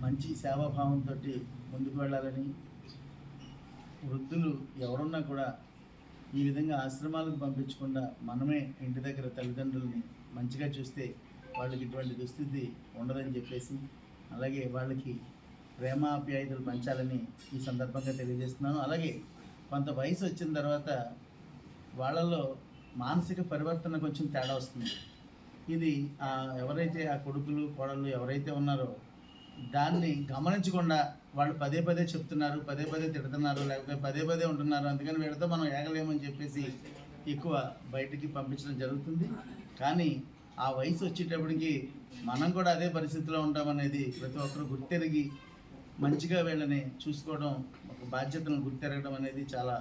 మంచి సేవాభావంతో ముందుకు వెళ్ళాలని, వృద్ధులు ఎవరున్నా కూడా ఈ విధంగా ఆశ్రమాలకు పంపించకుండా మనమే ఇంటి దగ్గర తల్లిదండ్రులని మంచిగా చూస్తే వాళ్ళకి ఇటువంటి దుస్థితి ఉండదని చెప్పేసి, అలాగే వాళ్ళకి ప్రేమాప్యాయతలు పంచాలని ఈ సందర్భంగా తెలియజేస్తున్నాను. అలాగే కొంత వయసు వచ్చిన తర్వాత వాళ్ళలో మానసిక పరివర్తన కొంచెం తేడా వస్తుంది. ఇది ఎవరైతే ఆ కొడుకులు కోడళ్ళు ఎవరైతే ఉన్నారో దాన్ని గమనించకుండా వాళ్ళు పదే చెప్తున్నారు, పదే తిడుతున్నారు, లేకపోతే పదే ఉంటున్నారు, అందుకని వీళ్ళతో మనం ఏగలేమని చెప్పేసి ఎక్కువ బయటికి పంపించడం జరుగుతుంది. కానీ ఆ వయసు వచ్చేటప్పటికి మనం కూడా అదే పరిస్థితిలో ఉంటామనేది ప్రతి ఒక్కరు గుర్తెరిగి మంచిగా వీళ్ళని చూసుకోవడం, ఒక బాధ్యతను గుర్తెరగడం అనేది చాలా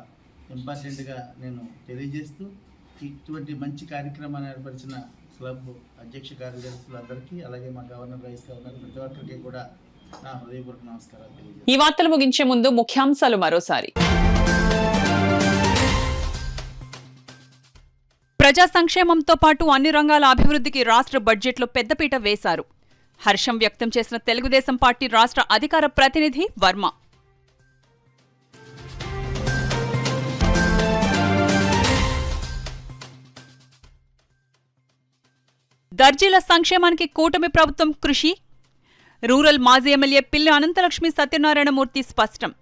ఇంపార్టెంట్గా నేను తెలియజేస్తూ, ఇటువంటి మంచి కార్యక్రమాన్ని ఏర్పరిచిన క్లబ్ అధ్యక్ష కార్యదర్శులందరికీ, అలాగే మా గవర్నర్, వైస్ గవర్నర్ ప్రతి ఒక్కరికి కూడా నా హృదయపూర్వక నమస్కారాలు తెలియజేస్తాను. ఈ వార్తలు ముగించే ముందు ముఖ్యాంశాలు మరోసారి. ప్రజా సంక్షేమంతో పాటు అన్ని రంగాల అభివృద్ధికి రాష్ట్ర బడ్జెట్లో పెద్దపీట వేశారు. హర్షం వ్యక్తం చేసిన తెలుగుదేశం పార్టీ రాష్ట్ర అధికార ప్రతినిధి వర్మ. దర్జీల సంక్షేమానికి కూటమి ప్రభుత్వం కృషి. రూరల్ మాజీ ఎమ్మెల్యే పిల్లి అనంతలక్ష్మి సత్యనారాయణమూర్తి స్పష్టం.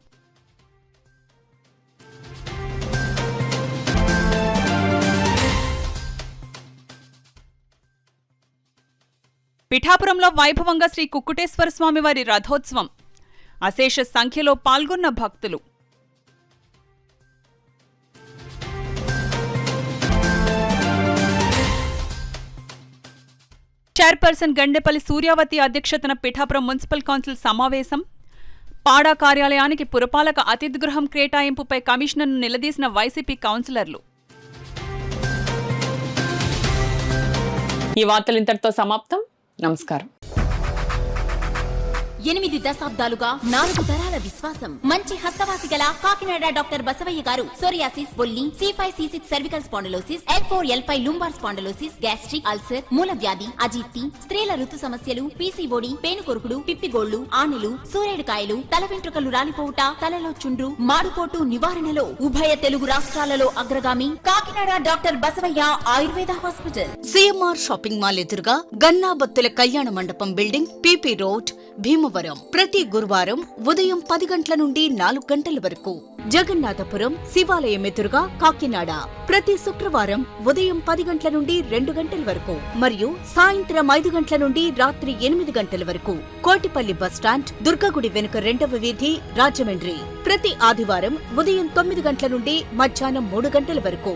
పిఠాపురంలో వైభవంగా శ్రీ కుక్కుటేశ్వర స్వామివారి రథోత్సవం. అశేష సంఖ్యలో పాల్గొన్న భక్తులు. చైర్పర్సన్ గండేపల్లి సూర్యావతి అధ్యక్షతన పిఠాపురం మున్సిపల్ కౌన్సిల్ సమావేశం. పాడా కార్యాలయానికి పురపాలక అతిథి గృహం కేటాయింపుపై కమిషనర్ను నిలదీసిన వైసీపీ కౌన్సిలర్లు. ఈ వార్తలు ఇంతటితో సమాప్తం. నమస్కారం. 8 దశాబ్దాలుగా 4 తరాల విశ్వాసం. మంచి హస్తవాసి గల కాకినాడ డాక్టర్ బసవయ్య గారు సోరియాసిస్, బొల్లి, C5C6 cervical spondylosis, L4L5 lumbar spondylosis, gastric ulcer, మూలవ్యాధి, అజీర్తి, స్త్రీల ఋతు సమస్యలు, PCOD, పేనుకొరుకుడు, పిప్పిగోళ్లు, ఆనెలు, సూరేడుకాయలు, తల వెంట్రుకలు రాలిపోవుట, తలలో చుండ్రు, మాడుకోటు నివారణలో ఉభయ తెలుగు రాష్ట్రాలలో అగ్రగామి Kakinada doctor Basavayya Ayurveda hospital. CMR shopping mall ఎదురుగా గన్నాబత్తుల కళ్యాణ మండపం బిల్డింగ్, PP రోడ్, భీమవరం. ప్రతి గురువారం ఉదయం 10 గంటల నుండి 4 గంటల వరకు. జగన్నాథపురం శివాలయం ఎదురుగా కాకినాడ ప్రతి శుక్రవారం ఉదయం 10 గంటల నుండి 2 గంటల వరకు మరియు సాయంత్రం 5 గంటల నుండి రాత్రి 8 గంటల వరకు. కోటిపల్లి బస్టాండ్, దుర్గగుడి వెనుక 2వ వీధి, రాజమండ్రి ప్రతి ఆదివారం ఉదయం 9 గంటల నుండి మధ్యాహ్నం 3 గంటల వరకు.